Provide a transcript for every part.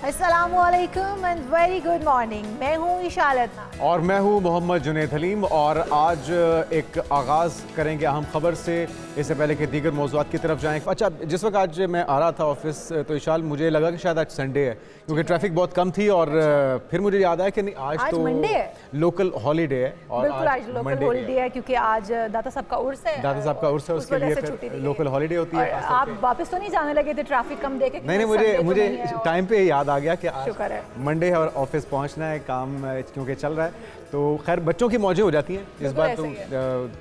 अस्सलामुअलैकुम and very good morning. मैं हूँ इशालत और मैं हूँ मोहम्मद जुनैद हलीम और आज एक आगाज़ करेंगे अहम खबर से। इससे पहले कि दीगर मौज़ूआत की तरफ जाएँ, अच्छा जिस वक्त आज मैं आ रहा था ऑफिस तो इशाल मुझे लगा कि शायद आज संडे है क्योंकि ट्रैफिक बहुत कम थी और फिर मुझे याद आया कि नहीं आज तो मंडे है, लोकल हॉलीडे है। और बिल्कुल आज लोकल हॉलीडे है क्योंकि आज दाता साहब का उर्स है। दादा साहब का उर्स है, उसके लिए फिर लोकल हॉलीडे होती है। आप वापस तो नहीं जाने लगे थे ट्रैफिक कम देखे? नहीं, मुझे टाइम पे याद आ गया कि शुक्र है मंडे है और ऑफिस पहुंचना है, काम क्योंकि चल रहा है। तो खैर बच्चों की मौजें हो जाती हैं इस बार, तो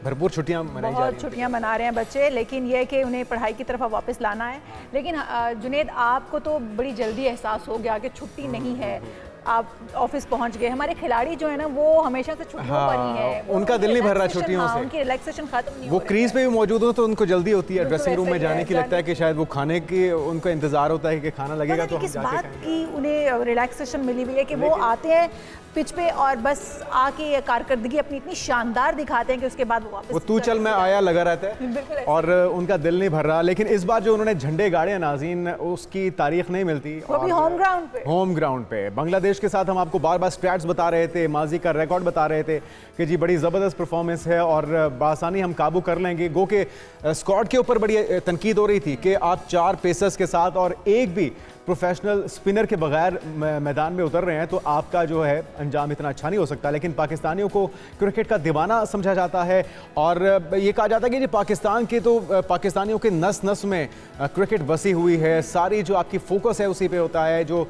भरपूर छुट्टियां मनाई जा रही हैं। बहुत छुट्टियां मना रहे हैं बच्चे, लेकिन यह है कि उन्हें पढ़ाई की तरफ वापस लाना है। लेकिन जुनैद, आपको तो बड़ी जल्दी एहसास हो गया कि छुट्टी नहीं है, आप ऑफिस पहुंच गए। हमारे खिलाड़ी जो है ना वो हमेशा से छुट्टियों पर ही है, उनका दिल नहीं भर रहा छुट्टियों से, उनकी रिलैक्सेशन खत्म नहीं हो वो रही क्रीज पे भी मौजूद हो तो उनको जल्दी होती है, ड्रेसिंग रूम में जाने की, लगता है कि शायद वो खाने की उनको इंतजार होता है कि खाना लगेगा तो हम किस बात की उन्हें रिलैक्सेशन मिली हुई है कि वो आते हैं पिच पे और बस आके कारकर्दगी अपनी इतनी शानदार दिखाते हैं कि उसके बाद वो वापस वो तू चल मैं आया लगा रहता है और उनका दिल नहीं भर रहा। लेकिन इस बार जो उन्होंने झंडे गाड़े हैं नाज़रीन, उसकी तारीख नहीं मिलती, वो भी होम ग्राउंड पे। बांग्लादेश के साथ हम आपको बार बार स्टैट्स बता रहे थे, माजी का रिकॉर्ड बता रहे थे कि जी बड़ी ज़बरदस्त परफॉर्मेंस है और बासानी हम काबू कर लेंगे। गो के स्क्वाड के ऊपर बड़ी तनकीद हो रही थी कि आप 4 पेसर्स के साथ और एक भी प्रोफेशनल स्पिनर के बगैर मैदान में उतर रहे हैं तो आपका जो है अंजाम इतना अच्छा नहीं हो सकता। लेकिन पाकिस्तानियों को क्रिकेट का दीवाना समझा जाता है और ये कहा जाता है कि पाकिस्तान के तो पाकिस्तानियों के नस नस में क्रिकेट बसी हुई है, सारी जो आपकी फोकस है उसी पे होता है, जो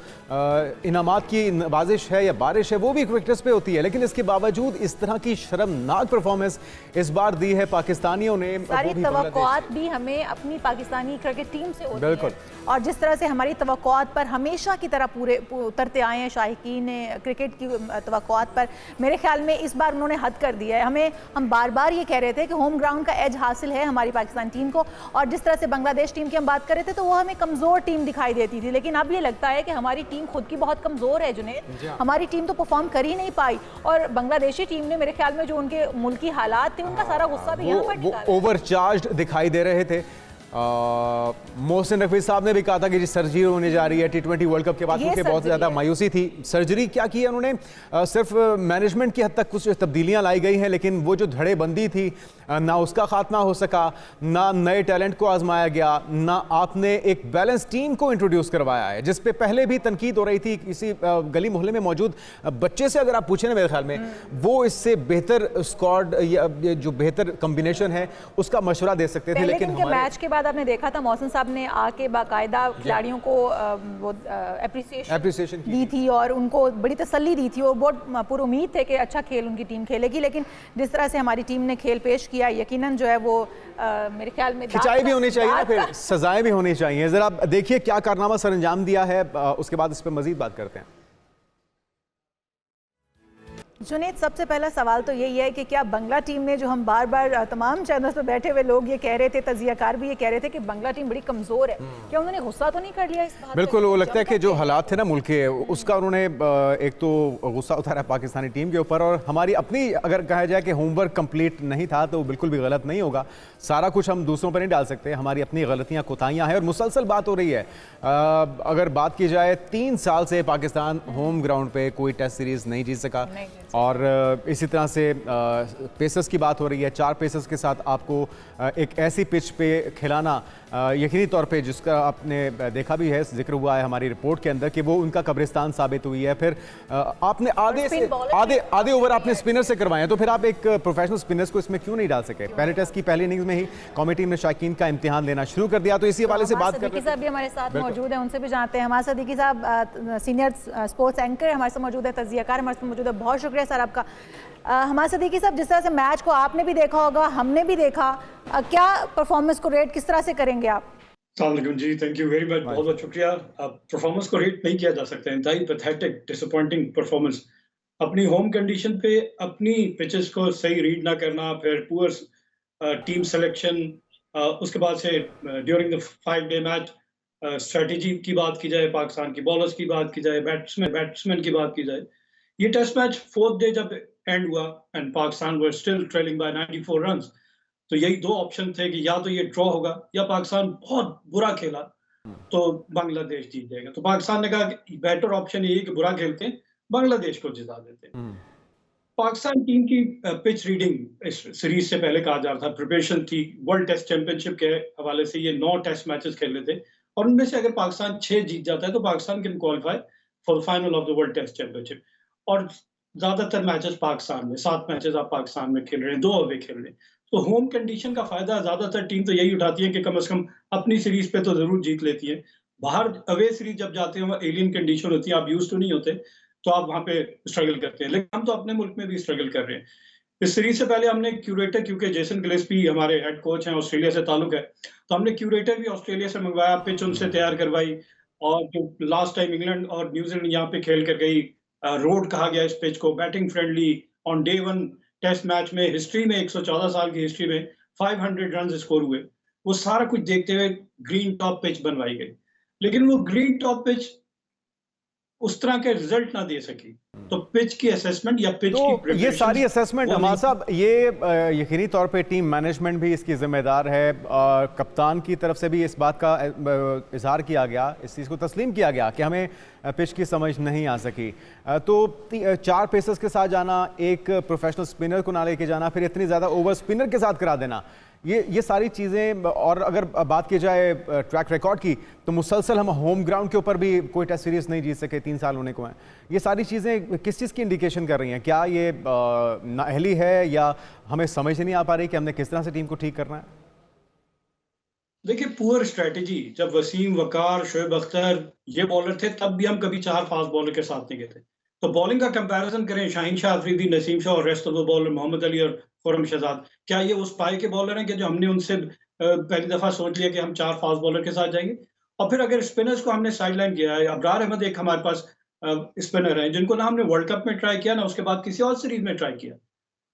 इनामात की नवाजिश है या बारिश है वो भी क्रिकेटर्स पे होती है। लेकिन इसके बावजूद इस तरह की शर्मनाक परफॉर्मेंस इस बार दी है पाकिस्तानियों ने। सारी तवक्कुआत भी हमें अपनी पाकिस्तानी क्रिकेट टीम से होती बिल्कुल है और जिस तरह से हमारी तवक्कुआत पर हमेशा की तरह पूरे उतरते आए हैं शाहीकीन क्रिकेट की तवक्कुआत पर, मेरे ख्याल में इस बार उन्होंने हद कर दिया है। हम बार बार ये कह रहे थे कि होम ग्राउंड का एज हासिल है हमारी पाकिस्तान टीम को, और जिस तरह से बांग्लादेश टीम की हम बात कर रहे थे तो वो हमें कमज़ोर टीम दिखाई देती थी, लेकिन अब ये लगता है कि हमारी टीम खुद की बहुत कमज़ोर है जुनैद। हमारी टीम तो परफॉर्म कर ही नहीं पाई और बांग्लादेशी टीम ने मेरे ख्याल में जो उनके मुल्की हालात थे उनका सारा गुस्सा भी यहाँ पर निकाला। ओवरचार्ज्ड दिखाई दे रहे थे। मोहसिन रफी साहब ने भी कहा था कि जी सर्जरी होने जा रही है T20 वर्ल्ड कप के बाद, क्योंकि बहुत ज़्यादा मायूसी थी। सर्जरी क्या की है उन्होंने, सिर्फ मैनेजमेंट की हद तक कुछ तब्दीलियां लाई गई हैं, लेकिन वो जो धड़ेबंदी थी ना उसका खात्मा हो सका, ना नए टैलेंट को आजमाया गया, ना आपने एक बैलेंस टीम को इंट्रोड्यूस करवाया है, जिस पे पहले भी तनकीद हो रही थी। किसी गली मोहल्ले में मौजूद बच्चे से अगर आप पूछें ना, मेरे ख्याल में वो इससे बेहतर स्क्वाड या जो बेहतर कॉम्बिनेशन है उसका मशवरा दे सकते थे। लेकिन मैच के बाद आपने देखा था मोहसिन साहब ने आके बाकायदा खिलाड़ियों को वो एप्रिसिएशन दी थी और उनको बड़ी तसल्ली दी थी और बहुत पूरी उम्मीद थे कि अच्छा खेल उनकी टीम खेलेगी। लेकिन जिस तरह से हमारी टीम ने खेल पेश किया, यकीनन जो है वो मेरे ख्याल में खिंचाई भी होनी चाहिए ना, फिर सजाएं भी होनी चाहिए। जरा देखिए क्या कारनामा सर अंजाम दिया है, उसके बाद इस पर मजीद बात करते हैं। जुनैद, सबसे पहला सवाल तो यही है कि क्या बांग्ला टीम ने, जो हम बार बार तमाम चैनल्स पर बैठे हुए लोग ये कह रहे थे, तजियाकार भी ये कह रहे थे कि बांग्ला टीम बड़ी कमज़ोर है, क्या उन्होंने गुस्सा तो नहीं कर लिया इस बात? बिल्कुल, वो लगता है कि जो हालात थे ना मुल्क के, उसका उन्होंने एक तो गुस्सा उतारा पाकिस्तानी टीम के ऊपर, और हमारी अपनी अगर कहा जाए कि होमवर्क कंप्लीट नहीं था तो बिल्कुल भी गलत नहीं होगा। सारा कुछ हम दूसरों पर नहीं डाल सकते, हमारी अपनी गलतियाँ कोताहियाँ हैं और मुसलसल बात हो रही है। अगर बात की जाए 3 साल से पाकिस्तान होम ग्राउंड पे कोई टेस्ट सीरीज़ नहीं जीत सका और इसी तरह से पेसर्स की बात हो रही है। 4 पेसर्स के साथ आपको एक ऐसी पिच पे खिलाना यकीनी तौर पे, जिसका आपने देखा भी है, जिक्र हुआ है हमारी रिपोर्ट के अंदर कि वो उनका कब्रिस्तान साबित हुई है। फिर आपने आधे ओवर आपने स्पिनर से करवाए, तो फिर आप एक प्रोफेशनल स्पिनर्स को इसमें क्यों नहीं डाल सके? पहले टेस्ट की पहली इनिंग्स में ही कौमी टीम ने शाकीन का इम्तिहान लेना शुरू कर दिया। तो इसी हवाले से बात कर साहब भी हमारे साथ मौजूद है, उनसे भी जानते हैं। हमारे सदीकी साहब सीनियर स्पोर्ट्स एंकर हमारे साथ मौजूद है, तजियाकार हमारे साथ मौजूद है। बहुत शुक्रिया सर आपका। हमारे सदीकी साहब, जिस तरह से मैच को आपने भी देखा होगा, हमने भी देखा, क्या परफॉर्मेंस को रेट किस तरह से करेंगे आप? जी, थैंक यू वेरी मच, बहुत बहुत शुक्रिया। अब परफॉर्मेंस को रेट नहीं किया जा सकता, इंतहाई पैथेटिक डिसअपॉइंटिंग परफॉर्मेंस। अपनी होम कंडीशन पे अपनी पिचेस को सही रीड ना करना, फिर पुअर टीम सिलेक्शन, उसके बाद से during the 5 day match strategy की बात की जाए, पाकिस्तान की बॉलर्स की बात की जाए, बैट्समैन की बात की जाए। ये टेस्ट मैच 4th डे जब एंड हुआ and Pakistan were still trailing by 94 runs, तो यही 2 ऑप्शन थे कि या तो ये ड्रॉ होगा या पाकिस्तान बहुत बुरा खेला तो बांग्लादेश जीत जाएगा। तो पाकिस्तान ने कहा कि बेटर ऑप्शन यही है कि बुरा खेलते हैं, बांग्लादेश को जिता देते हैं। पाकिस्तान टीम की पिच रीडिंग इस सीरीज से पहले कहा जा रहा था, प्रिपरेशन थी, वर्ल्ड टेस्ट चैंपियनशिप के हवाले से ये 9 टेस्ट मैचेस खेल रहे थे और उनमें से अगर पाकिस्तान 6 जीत जाता है तो Pakistan can qualify for the final of the world test championship. और ज्यादातर मैचेस पाकिस्तान में, 7 मैचेस आप पाकिस्तान में खेल रहे हैं, 2 अवे खेल रहे हैं। तो होम कंडीशन का फायदा ज्यादातर टीम तो यही उठाती है कि कम से कम अपनी सीरीज पे तो जरूर जीत लेती है। बाहर अवे सीरीज जब जाते हैं, एलियन कंडीशन होती है, आप यूज तो नहीं होते, तो आप वहां पे स्ट्रगल करते हैं। लेकिन हम तो अपने मुल्क में भी स्ट्रगल कर रहे हैं। इस सीरीज से पहले हमने क्यूरेटर, क्योंकि जेसन गिलेस्पी हमारे हेड कोच हैं, ऑस्ट्रेलिया से ताल्लुक है, तो हमने क्यूरेटर भी ऑस्ट्रेलिया से मंगवाया, पिच उनसे तैयार करवाई। और जो लास्ट टाइम इंग्लैंड और न्यूजीलैंड यहाँ पे खेल कर गई, रोड कहा गया इस पिच को, batting friendly, on day 1 test match में हिस्ट्री में 114 साल की हिस्ट्री में 500 रन स्कोर हुए। वो सारा कुछ देखते हुए ग्रीन टॉप पिच बनवाई गई, लेकिन वो ग्रीन टॉप पिच उस तरह के रिजल्ट ना दे सकी। तो पिच की असेसमेंट या पिच की तो ये सारी असेसमेंट हमारा साहब, ये यकीनी तौर पे टीम मैनेजमेंट भी इसकी जिम्मेदार है। कप्तान की तरफ से भी इस बात का इजहार किया गया, इस चीज़ को तस्लीम किया गया कि हमें पिच की समझ नहीं आ सकी। तो 4 पेसर्स के साथ जाना, एक प्रोफेशनल स्पिनर को ना लेके जाना, फिर इतनी ज़्यादा ओवर स्पिनर के साथ करा देना, ये सारी चीज़ें। और अगर बात की जाए ट्रैक रिकॉर्ड की, तो मुसलसल हम होम ग्राउंड के ऊपर भी कोई टेस्ट सीरीज नहीं जीत सके, 3 साल होने को हैं। ये सारी चीज़ें किस चीज़ की इंडिकेशन कर रही हैं? क्या ये नाअहली है या हमें समझ नहीं आ पा रही कि हमने किस तरह से टीम को ठीक करना है? देखिए, पुअर स्ट्रेटेजी। जब वसीम, वकार, शोएब अख्तर ये बॉलर थे, तब भी हम कभी 4 फास्ट बॉलर के साथ नहीं गए थे। तो बॉलिंग का कंपैरिजन करें, शाहीन शाह अफरीदी, नसीम शाह और rest of the bowler, Mohammad Ali और खुरम शहजाद, क्या ये उस पाए के बॉलर हैं कि जो हमने उनसे पहली दफा सोच लिया कि हम 4 फास्ट बॉलर के साथ जाएंगे? और फिर अगर स्पिनर्स को हमने साइडलाइन किया है, अबरार अहमद एक हमारे पास स्पिनर है जिनको ना हमने वर्ल्ड कप में ट्राई किया, ना उसके बाद किसी और सीरीज में ट्राई किया।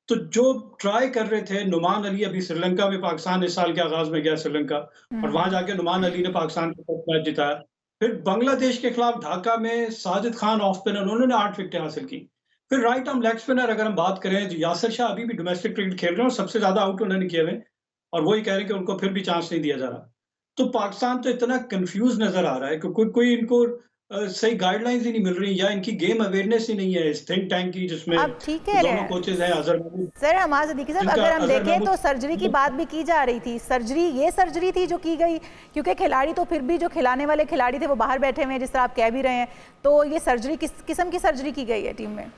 तो जो ट्राई कर रहे थे, नुमान अली अभी श्रीलंका में, पाकिस्तान इस साल के आगाज में गया श्रीलंका, और वहां जाके नुमान अली ने पाकिस्तान को फर्स्ट मैच जिताया। फिर बांग्लादेश के खिलाफ ढाका में साजिद खान ऑफ स्पिनर, उन्होंने 8 विकेटें हासिल की। फिर राइट आर्म लेग स्पिनर अगर हम बात करें, जो यासिर शाह अभी भी डोमेस्टिक क्रिकेट खेल रहे हैं और सबसे ज्यादा आउट उन्होंने किए हुए, और वही कह रहे हैं कि उनको फिर भी चांस नहीं दिया जा रहा। तो पाकिस्तान तो इतना कंफ्यूज नजर आ रहा है कि कोई इनको सही गाइडलाइंस ही नहीं मिल रही, या इनकी गेम अवेयरनेस ही नहीं है इस थिंक टैंक की, जिसमें आप ठीक कह रहे दोनों हैं कोचेज हैं, अजहर महमूद। सर हमाद सिद्दीकी साहब, अगर हम देखें तो सर्जरी की बात भी की जा रही थी। ये सर्जरी थी जो की गई, क्योंकि खिलाड़ी तो फिर भी जो खिलाने वाले खिलाड़ी थे वो बाहर बैठे हुए हैं, जिस तरह आप कह भी रहे हैं। तो ये सर्जरी किस किस्म की सर्जरी की गई है टीम में?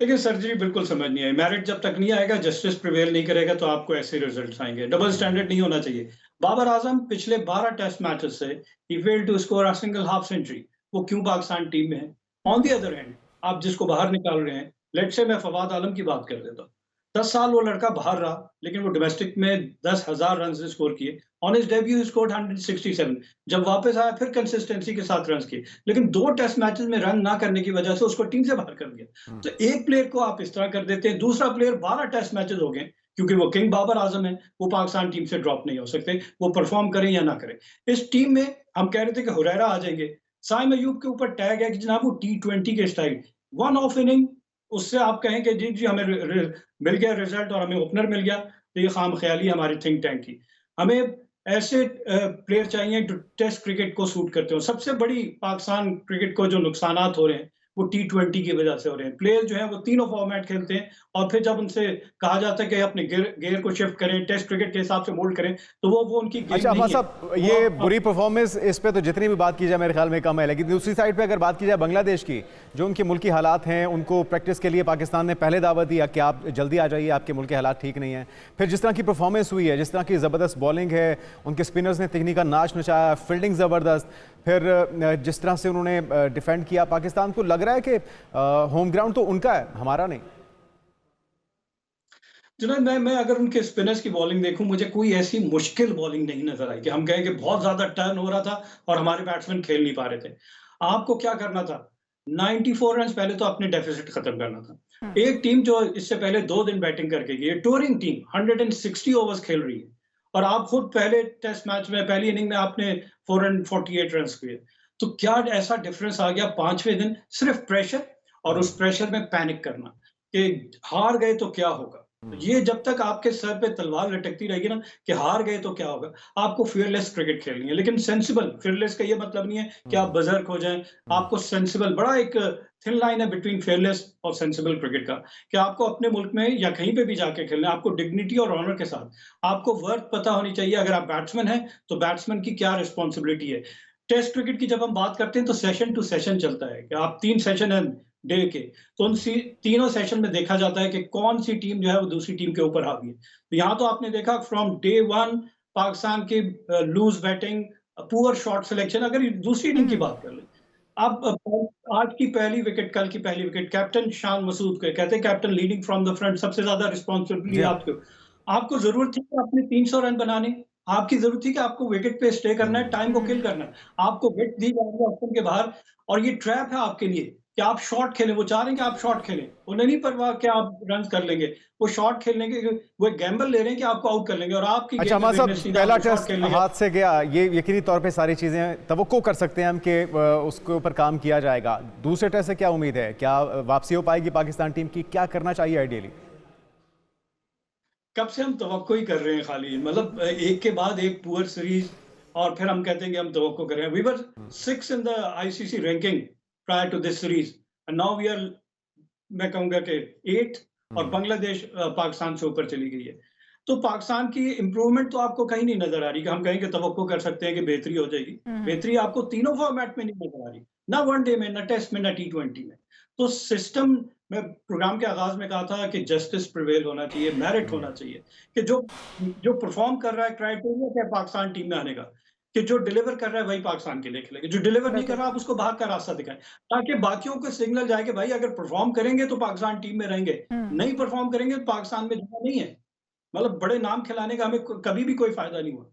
लेकिन सर्जरी बिल्कुल समझ नहीं आई। मेरिट जब तक नहीं आएगा, जस्टिस प्रिवेल नहीं करेगा, तो आपको ऐसे रिजल्ट्स आएंगे। डबल स्टैंडर्ड नहीं होना चाहिए। बाबर आजम पिछले 12 टेस्ट मैचेस से ही failed to score a single half century. वो क्यों पाकिस्तान टीम में है? ऑन द अदर हैंड, आप जिसको बाहर निकाल रहे हैं, लेट्स से मैं फवाद आलम की बात कर देता हूं। 10 साल वो लड़का बाहर रहा, लेकिन वो डोमेस्टिक में 10,000 रन स्कोर किए। On his debut he scored 167। जब वापस आया, फिर कंसिस्टेंसी के साथ रन किए, लेकिन 2 टेस्ट मैचेस में रन ना करने की वजह से उसको टीम से बाहर कर दिया। तो एक प्लेयर को आप इस तरह कर देते हैं, दूसरा प्लेयर 12 टेस्ट मैचेस हो गए, क्योंकि वो किंग बाबर आजम है, वो पाकिस्तान टीम से ड्रॉप नहीं हो सकते, वो परफॉर्म करें या ना करें। इस टीम में हम कह रहे थे कि हुरैरा आ जाएंगे, साइम अयूब के ऊपर टैग है कि जनाब वो T20 के स्टाइल, 1 ऑफ इनिंग, उससे आप कहें कि जी हमें मिल गया रिजल्ट और हमें ओपनर मिल गया, तो ये खाम ख्याली हमारी थिंक टैंक की। हमें ऐसे प्लेयर चाहिए जो टेस्ट क्रिकेट को सूट करते हो। सबसे बड़ी पाकिस्तान क्रिकेट को जो नुकसानात हो रहे हैं, वो T20 की वजह से हो रहे हैं। प्लेयर जो है वो तीनों फॉर्मेट खेलते हैं, और फिर जब उनसे कहा जाता है कि अपने गेयर को शिफ्ट करें, टेस्ट क्रिकेट के हिसाब से मोल्ड करें, तो वो उनकी गेम अच्छा नहीं अहमद है। साहब, ये बुरी परफॉर्मेंस, इस पे तो जितनी भी बात की जाए मेरे ख्याल में कम है। लेकिन दूसरी साइड पे अगर बात की जाए बांग्लादेश की, जो उनके मुल्की हालात हैं, उनको प्रैक्टिस के लिए पाकिस्तान ने पहले दावत दिया कि आप जल्दी आ जाइए, आपके मुल्क के हालात ठीक नहीं हैं। फिर जिस तरह की परफॉर्मेंस हुई है, जिस तरह की ज़बरदस्त बॉलिंग है, उनके स्पिनर्स ने तकनीक का नाच नचाया, फील्डिंग ज़बरदस्त, फिर जिस तरह से उन्होंने डिफेंड किया, पाकिस्तान को लग रहा है कि होम ग्राउंड तो उनका है, हमारा नहीं। जनाब, मैं अगर उनके स्पिनर्स की बॉलिंग देखूं, मुझे कोई ऐसी मुश्किल बॉलिंग नहीं नजर आई कि हम कहें कि बहुत ज्यादा टर्न हो रहा था और हमारे बैट्समैन खेल नहीं पा रहे थे। आपको क्या करना था? 94 रन पहले तो अपने डेफिसिट खत्म करना था। एक टीम जो इससे पहले 2 दिन बैटिंग करके गई है, टूरिंग टीम, 160 ओवर्स खेल रही है, और आप खुद पहले टेस्ट मैच में पहली इनिंग में आपने 448 रन किए। तो क्या ऐसा डिफरेंस आ गया 5वें दिन? सिर्फ प्रेशर, और उस प्रेशर में पैनिक करना कि हार गए तो क्या होगा। तो ये जब तक आपके सर पे तलवार लटकती रहेगी ना कि हार गए तो क्या होगा, आपको फियरलेस क्रिकेट खेलनी है, लेकिन सेंसिबल। फियरलेस का ये मतलब नहीं है कि आप बजर्क हो जाएं, आपको सेंसिबल, बड़ा एक थिन लाइन है बिटवीन फेयरलेस और सेंसिबल क्रिकेट का, कि आपको अपने मुल्क में या कहीं पे भी जाके खेलना है, आपको डिग्निटी और ऑनर के साथ, आपको वर्थ पता होनी चाहिए। अगर आप बैट्समैन हैं तो बैट्समैन की क्या रिस्पॉन्सिबिलिटी है। टेस्ट क्रिकेट की जब हम बात करते हैं तो सेशन टू सेशन चलता है कि आप 3 सेशन है डे के, तो उन तीनों सेशन में देखा जाता है कि कौन सी टीम जो है वो दूसरी टीम के ऊपर हावी है। तो यहाँ तो आपने देखा फ्रॉम डे 1 पाकिस्तान की loose batting, poor shot selection. अगर दूसरी इनिंग की बात कर लें, आप आज की पहली विकेट, कल की पहली विकेट कैप्टन शान मसूद के कहते हैं captain leading from the front, सबसे ज्यादा रिस्पॉन्सिबिलिटी आपको जरूरत थी कि आपने 300 रन बनाने, आपकी जरूरत थी कि आपको विकेट पे स्टे करना है, टाइम को किल करना है, आपको विकेट दी जा रही है ऑप्शन के बाहर, और ये ट्रैप है आपके लिए कि आप शॉट खेलें। वो चाह रहे हैं कि आप शॉट खेलें, उन्हें नहीं परवाह कि आप रन कर लेंगे, वो शॉट खेलने के, वो गैम्बल ले रहे हैं कि आपको आउट कर लेंगे। और आपकी अच्छा हमारे साहब, पहला टेस्ट हाथ से गया, ये यकीनी तौर पे सारी चीज़ें तवक्को कर सकते हैं हम कि उसके ऊपर काम किया जाएगा। दूसरे टेस्ट से क्या उम्मीद है, क्या वापसी हो पाएगी पाकिस्तान टीम की, क्या करना चाहिए आइडियली? कब से हम तवक्को ही कर रहे हैं खाली, मतलब एक के बाद एक पुअर सीरीज, और फिर हम कहते हैं कि हम तवक्को कर रहे हैं। We were 6 in the ICC ranking prior to this series and now we are, मैं कहूंगा कि 8, और बांग्लादेश पाकिस्तान से ऊपर चली गई है। तो पाकिस्तान की इंप्रूवमेंट तो आपको कहीं नहीं नजर आ रही कि हम कहें कि तवक्को कर सकते हैं कि बेहतरी हो जाएगी। बेहतरी आपको तीनों फॉर्मेट में नहीं नजर आ रही, ना वनडे में, ना टेस्ट में, ना T20 में। तो सिस्टम, मैं प्रोग्राम के आगाज में कहा था कि जस्टिस प्रिवेल होना चाहिए, मेरिट होना चाहिए, कि जो परफॉर्म कर रहा है, क्राइटेरिया क्या है पाकिस्तान टीम में आने का, कि जो डिलीवर कर रहा है वही पाकिस्तान के लिए खेलेगा, जो डिलीवर नहीं कर रहा आप उसको बाहर का रास्ता दिखाएं, ताकि बाकियों को सिग्नल जाए कि भाई अगर परफॉर्म करेंगे तो पाकिस्तान टीम में रहेंगे, नहीं परफॉर्म करेंगे तो पाकिस्तान में जगह नहीं है। मतलब बड़े नाम खिलाने का हमें कभी भी कोई फायदा नहीं हुआ।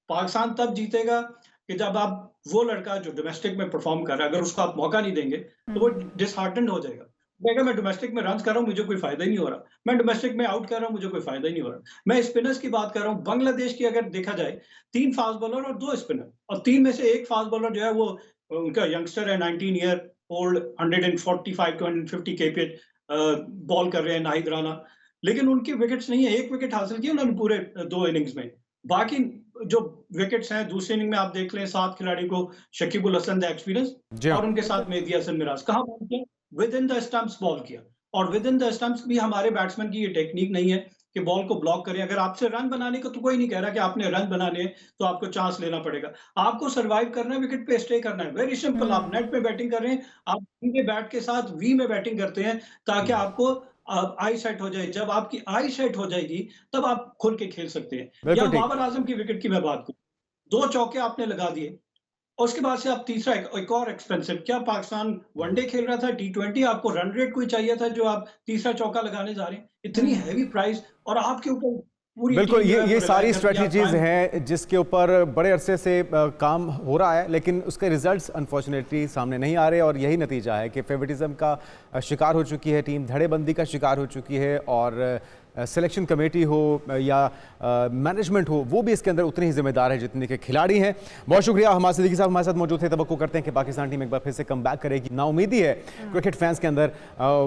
पाकिस्तान तब जीतेगा कि जब आप, वो लड़का जो डोमेस्टिक में परफॉर्म कर रहा है, अगर उसको आप मौका नहीं देंगे तो वो डिसहार्टेंड हो जाएगा, कहेगा मैं डोमेस्टिक में रन कर रहा हूँ, मुझे कोई फायदा ही नहीं हो रहा, मैं डोमेस्टिक में आउट कर रहा हूँ, मुझे कोई फायदा ही नहीं हो रहा। मैं स्पिनर्स की बात कर रहा हूँ, बांग्लादेश की अगर देखा जाए 3 फास्ट बॉलर और 2 स्पिनर, और 3 में से एक फास्ट बॉलर जो है वो उनका यंगस्टर है, 19 year old, 145 to 150 kph ball कर रहे हैं, नाहिद राना, लेकिन उनकी विकेट्स नहीं है। 1 विकेट हासिल की उन्होंने पूरे 2 इनिंग्स में। बाकी जो विकेट्स हैं दूसरी इनिंग में आप देख लें, 7 खिलाड़ी को, शकीबुल हसन द एक्सपीरियंस और उनके साथ मेहदी हसन मिराज, कहाँ बॉल किया, with in the stumps ball किया। और विद इन द स्टंप्स भी हमारे बैट्समैन की ये टेक्निक नहीं है कि बॉल को ब्लॉक करें। अगर आपसे रन बनाने का, तो कोई नहीं कह रहा कि आपने रन बनाने तो आपको चांस लेना पड़ेगा, आपको सर्वाइव करना है, विकेट पे स्टे करना है, वेरी सिंपल। आप नेट में बैटिंग कर रहे हैं, आप के बैट के साथ वी में बैटिंग करते हैं ताकि आपको आई सेट हो जाए। जब आपकी आई सेट हो जाएगी तब आप खुल के खेल सकते हैं। या बाबर आजम की विकेट की मैं बात करूं, 2 चौके आपने लगा दिए, और उसके बाद से आप तीसरा एक और एक्सपेंसिव, क्या पाकिस्तान वनडे खेल रहा था, T20, आपको रन रेट कोई चाहिए था जो आप तीसरा चौका लगाने जा रहे हैं, इतनी हैवी प्राइस, और आपके ऊपर बिल्कुल ये सारी स्ट्रेटजीज हैं जिसके ऊपर बड़े अरसे से काम हो रहा है, लेकिन उसके रिजल्ट्स अनफॉर्चुनेटली सामने नहीं आ रहे, और यही नतीजा है कि फेवरेटिज्म का शिकार हो चुकी है टीम, धड़ेबंदी का शिकार हो चुकी है, और सिलेक्शन कमेटी हो या मैनेजमेंट हो, वो भी इसके अंदर उतनी ही जिम्मेदार है जितने के खिलाड़ी हैं। बहुत शुक्रिया, हमारे सिद्दीकी साहब हमारे साथ मौजूद थे। तवक्को करते हैं कि पाकिस्तान टीम एक बार फिर से कम बैक करेगी। नाउमीदी है क्रिकेट फैंस के अंदर,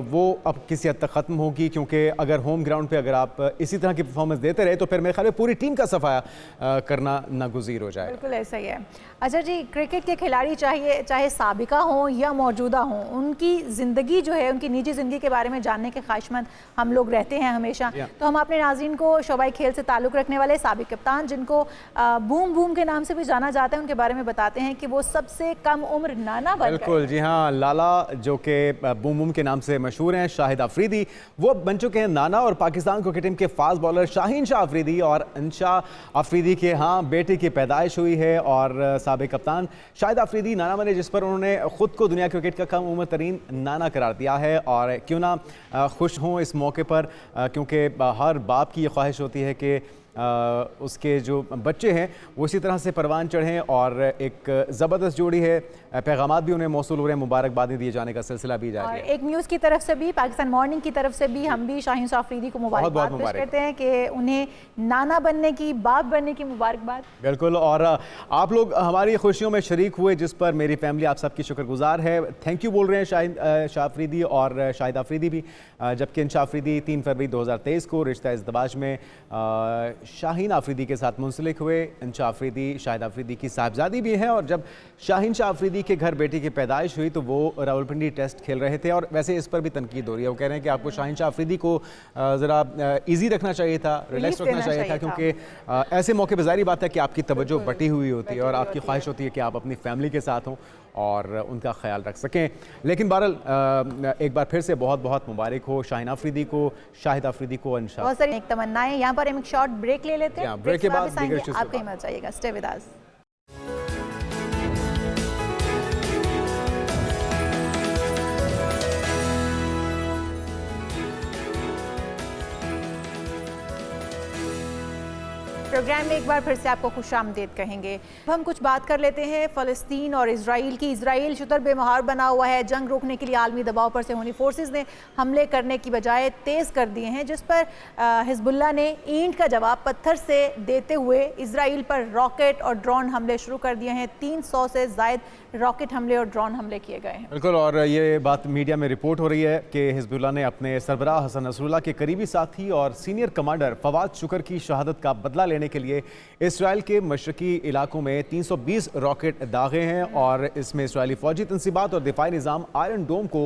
वो अब किसी हद तक ख़त्म होगी, क्योंकि अगर होम ग्राउंड पर अगर आप इसी तरह की परफॉर्मेंस देते रहे तो फिर मेरे ख्याल में पूरी टीम का सफाया करना नागुज़ीर हो जाएगा। बिल्कुल ऐसा ही है। अच्छा जी, क्रिकेट के खिलाड़ी चाहे साबिका हों या मौजूदा हों, उनकी ज़िंदगी जो है, उनकी निजी ज़िंदगी के बारे में जानने के ख्वाहिशमंद हम लोग रहते हैं हमेशा। तो हम अपने नाज़रीन को शोबाई खेल से ताल्लुक़ रखने वाले साबिक कप्तान, जिनको बूम बूम के नाम से भी जाना जाता है, उनके बारे में बताते हैं कि वो सबसे कम उम्र नाना बन गए। बिल्कुल जी हाँ, लाला जो कि बूम बूम के नाम से मशहूर हैं, शाहिद आफरीदी, वो बन चुके हैं नाना। और पाकिस्तान क्रिकेट टीम के फास्ट बॉलर शाहीन शाह आफरीदी और अंशा आफरीदी के हाँ बेटे की पैदाइश हुई है, और साबिक कप्तान शाहिद आफरीदी नाना बने, जिस पर उन्होंने ख़ुद को दुनिया क्रिकेट का कम उम्र तरीन नाना करार दिया है। और क्यों ना खुश हों इस मौके पर, क्योंकि हर बाप की ये ख्वाहिश होती है कि उसके जो बच्चे हैं वो इसी तरह से परवान चढ़ें और एक ज़बरदस्त जोड़ी है, पैगामात भी उन्हें मौसूल हो रहे हैं, मुबारकबादी दिए जाने का सिलसिला भी जारी है। एक न्यूज़ की तरफ से भी, पाकिस्तान मॉर्निंग की तरफ से भी हम भी शाहीन शाह अफरीदी को मुबारकबाद पेश करते हैं कि उन्हें नाना बनने की, बाप बनने की मुबारकबाद। बिल्कुल, और आप लोग हमारी खुशियों में शरीक हुए जिस पर मेरी फैमिली आप सबकी शुक्रगुजार है। थैंक यू बोल रहे हैं शाहीन शाह अफरीदी और शाहिद अफरीदी भी, जबकि शाह अफरीदी 3 फरवरी 2023 को रिश्ता इज़्दिवाज में शाहीन अफरीदी के साथ मुंसलिक हुए। शाह अफरीदी शाहिद अफरीदी की साहबजादी भी हैं और जब शाहीन शाह अफरीदी के घर बेटी की पैदाइश हुई तो वो रावलपिंडी टेस्ट खेल रहे थे और वैसे इस पर भी तनकीद हो रही है। वो कह रहे हैं कि आपको शाहीन शाह अफरीदी को ज़रा ईजी रखना चाहिए था, रिलैक्स रखना चाहिए था, क्योंकि ऐसे मौके पर ज़ाहिर बात है कि आपकी तवज्जो बटी हुई होती है और आपकी ख्वाहिश होती है कि आप अपनी फैमिली के साथ हों और उनका ख्याल रख सकें। लेकिन बहरहाल एक बार फिर से बहुत बहुत मुबारक हो शाहीन अफरीदी को, शाहिद अफरीदी को। बहुत सारी एक तमन्नाएं। यहाँ पर हम एक शॉर्ट ब्रेक ले लेते हैं, ब्रेक के बाद आप कहीं मत जाइएगा, स्टे विद अस। प्रोग्राम में एक बार फिर से आपको खुशामदीद कहेंगे। अब हम कुछ बात कर लेते हैं फ़लस्तीन और इजराइल की। इजराइल शुतर बेमहार बना हुआ है। जंग रोकने के लिए आलमी दबाव पर सेहूनी फोर्सेस ने हमले करने की बजाय तेज़ कर दिए हैं, जिस पर हिजबुल्लाह ने ईंट का जवाब पत्थर से देते हुए इजराइल पर रॉकेट और ड्रोन हमले शुरू कर दिए हैं। 300 से ज़ायद रॉकेट हमले और ड्रोन हमले किए गए हैं। बिल्कुल, और ये बात मीडिया में रिपोर्ट हो रही है कि हिजबुल्लाह ने अपने सरबराह हसन नसरुल्लाह के करीबी साथी और सीनियर कमांडर फवाद शुक्र की शहादत का बदला लेने के लिए इसराइल के मशरकी इलाकों में 320 रॉकेट दागे हैं और इसमें इसराइली फौजी तंसीबात और दिफाई निज़ाम आयरन डोम को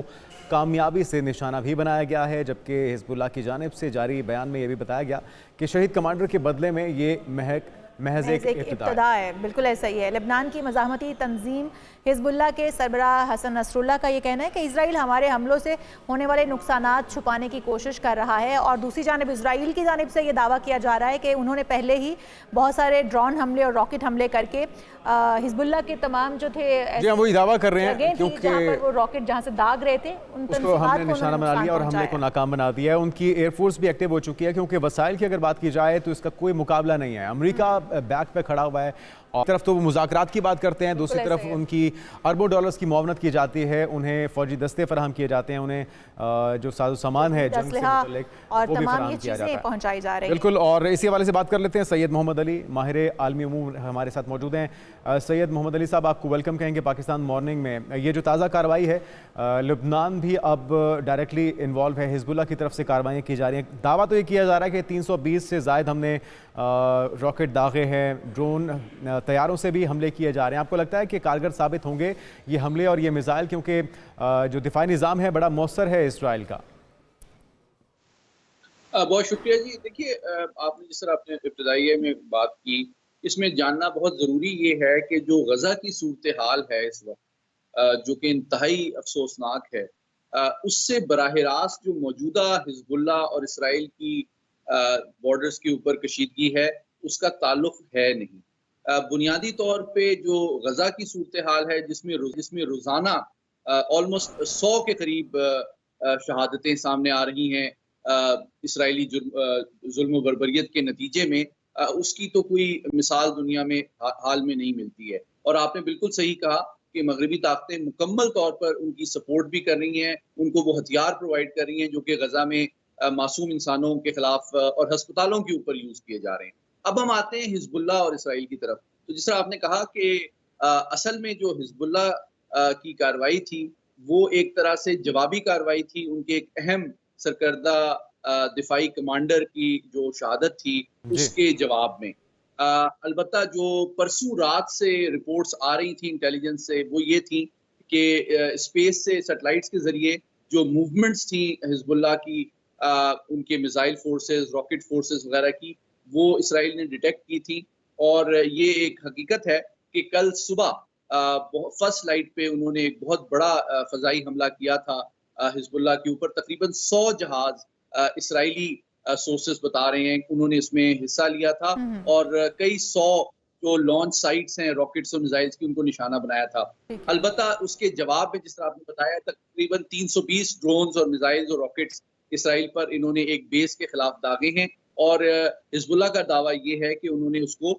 कामयाबी से निशाना भी बनाया गया है। जबकि हिजबुल्लाह की जानिब से जारी बयान में यह भी बताया गया कि शहीद कमांडर के बदले में ये महज एक इब्तिदा है। बिल्कुल ऐसा ही है। लेबनान की मज़ाहमती तंजीम हिजबुल्लाह के सरबराह हसन नसरुल्लाह का ये कहना है कि इजराइल हमारे हमलों से होने वाले नुकसानात छुपाने की कोशिश कर रहा है और दूसरी जानिब इजराइल की जानिब से ये दावा किया जा रहा है कि उन्होंने पहले ही बहुत सारे ड्रोन हमले और रॉकेट हमले करके हिजबुल्लाह के तमाम जो थे, जी वही दावा कर रहे हैं, क्योंकि वो रॉकेट जहाँ से दाग रहे थे उसको हमने निशाना बना लिया और हमले को नाकाम बना दिया है। उनकी एयरफोर्स भी एक्टिव हो चुकी है, क्योंकि वसाइल की अगर बात की जाए तो इसका कोई मुकाबला नहीं है। अमेरिका बैक पे खड़ा हुआ है और तरफ तो वो मुज़ाकरात की बात करते हैं, दूसरी तरफ उनकी अरबों डॉलर्स की मुआवनत की जाती है, उन्हें फौजी दस्ते फराहम किए जाते हैं, उन्हें जो साजो सामान है जंग से मुतल्लिक और वो भी तमाम फराहम ये किया जाता है, पहुंचाई जा रही है। बिल्कुल, और इसी हवाले से बात कर लेते हैं। सैयद मोहम्मद अली माहिर आलमी उमूर हमारे साथ मौजूद हैं। सैयद मोहम्मद अली साहब, आपको वेलकम कहेंगे पाकिस्तान मॉर्निंग में। ये जो ताज़ा कार्रवाई है, लबनान भी अब डायरेक्टली इन्वॉल्व है, हिजबुल्लाह की तरफ से कार्रवाई की जा रही हैं। दावा तो ये किया जा रहा है कि 320 से ज़ायद हमने रॉकेट दागे हैं, ड्रोन तैयारों से भी हमले किए जा रहे हैं। आपको लगता है कि कारगर साबित होंगे ये हमले और ये मिसाइल, क्योंकि जो दिफाई निज़ाम है बड़ा मौसर है इसराइल का? बहुत शुक्रिया जी। देखिए, आपने जिस तरह अपने इब्तिदाइये में बात की, इसमें जानना बहुत ज़रूरी ये है कि जो गज़ा की सूरत हाल है इस वक्त, जो कि इंतहाई अफसोसनाक है, उससे बराह रास्त जो मौजूदा हिजबुल्लाह और इसराइल की बॉर्डर्स के ऊपर कशीदगी है, उसका ताल्लुक है नहीं। बुनियादी तौर पे जो गज़ा की सूरत हाल है, जिसमें रोज़ाना ऑलमोस्ट 100 के करीब शहादतें सामने आ रही हैं इसराइली जुल्म बर्बरियत के नतीजे में, उसकी तो कोई मिसाल दुनिया में हाल में नहीं मिलती है। और आपने बिल्कुल सही कहा कि मगरबी ताकतें मुकम्मल तौर पर उनकी सपोर्ट भी कर रही हैं, उनको वो हथियार प्रोवाइड कर रही हैं जो कि गज़ा में मासूम इंसानों के खिलाफ और हस्पतालों के ऊपर यूज़ किए जा रहे हैं। अब हम आते हैं हिजबुल्लाह और इसराइल की तरफ। तो जिस तरह आपने कहा कि असल में जो हिजबुल्लाह की कार्रवाई थी वो एक तरह से जवाबी कार्रवाई थी। उनके एक अहम सरकर्दा दिफाई कमांडर की जो शहादत थी उसके जवाब में। अलबत्ता जो परसों रात से रिपोर्ट्स आ रही थी इंटेलिजेंस से, वो ये थी कि स्पेस से सैटेलाइट्स के जरिए जो मूवमेंट्स थी हिजबुल्लाह की, उनके मिसाइल फोर्सेस, रॉकेट फोर्सेस वगैरह की, वो इसराइल ने डिटेक्ट की थी। और ये एक हकीकत है कि कल सुबह फर्स्ट लाइट पे उन्होंने एक बहुत बड़ा फ़ज़ाई हमला किया था हिजबुल्लाह के ऊपर। तकरीबन 100 जहाज़ इसराइली सोर्सेस बता रहे हैं उन्होंने इसमें हिस्सा लिया था और कई 100 जो लॉन्च साइट्स हैं रॉकेट्स और मिसाइल्स की, उनको निशाना बनाया था। अलबत्ता उसके जवाब में जिस तरह आपने बताया, तकरीबन 320 ड्रोन्स और मिसाइल्स और रॉकेट्स इसराइल पर इन्होंने एक बेस के खिलाफ दागे हैं और हिजबुल्लाह का दावा ये है कि उन्होंने उसको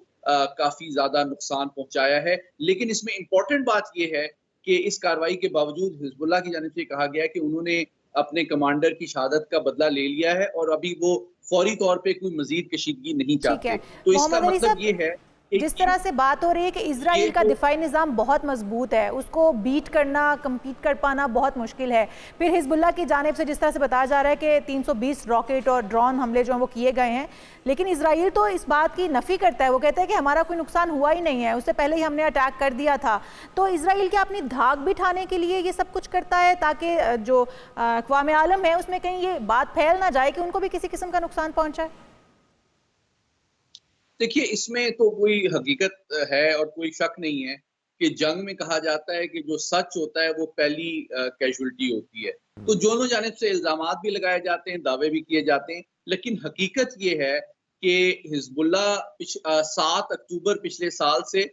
काफ़ी ज़्यादा नुकसान पहुंचाया है। लेकिन इसमें इम्पोर्टेंट बात ये है कि इस कार्रवाई के बावजूद हिजबुल्लाह की जानिब से कहा गया है कि उन्होंने अपने कमांडर की शहादत का बदला ले लिया है और अभी वो फौरी तौर पे कोई मजीद कशीदगी नहीं ठीक चाहते। है तो इसका मोहम्मद अली मतलब साहब, ये है जिस तरह से बात हो रही है कि इजराइल का दिफाई निज़ाम बहुत मजबूत है, उसको बीट करना, कम्पीट कर पाना बहुत मुश्किल है। फिर हिजबुल्लाह की जानिब से जिस तरह से बताया जा रहा है कि 320 रॉकेट और ड्रोन हमले जो हैं वो किए गए हैं, लेकिन इजराइल तो इस बात की नफ़ी करता है। वो कहता है कि हमारा कोई नुकसान हुआ ही नहीं है, उससे पहले ही हमने अटैक कर दिया था। तो इजराइल क्या अपनी धाक बिठाने के लिए ये सब कुछ करता है ताकि जो अक़वाम आलम है उसमें कहीं ये बात फैल ना जाए कि उनको भी किसी किस्म का नुकसान पहुँचाए? देखिए, इसमें तो कोई हकीकत है और कोई शक नहीं है कि जंग में कहा जाता है कि जो सच होता है वो पहली कैजुअल्टी होती है। तो दोनों जानिब से इल्ज़ामात भी लगाए जाते हैं, दावे भी किए जाते हैं, लेकिन हकीकत ये है कि हिजबुल्लाह 7 अक्टूबर पिछले साल से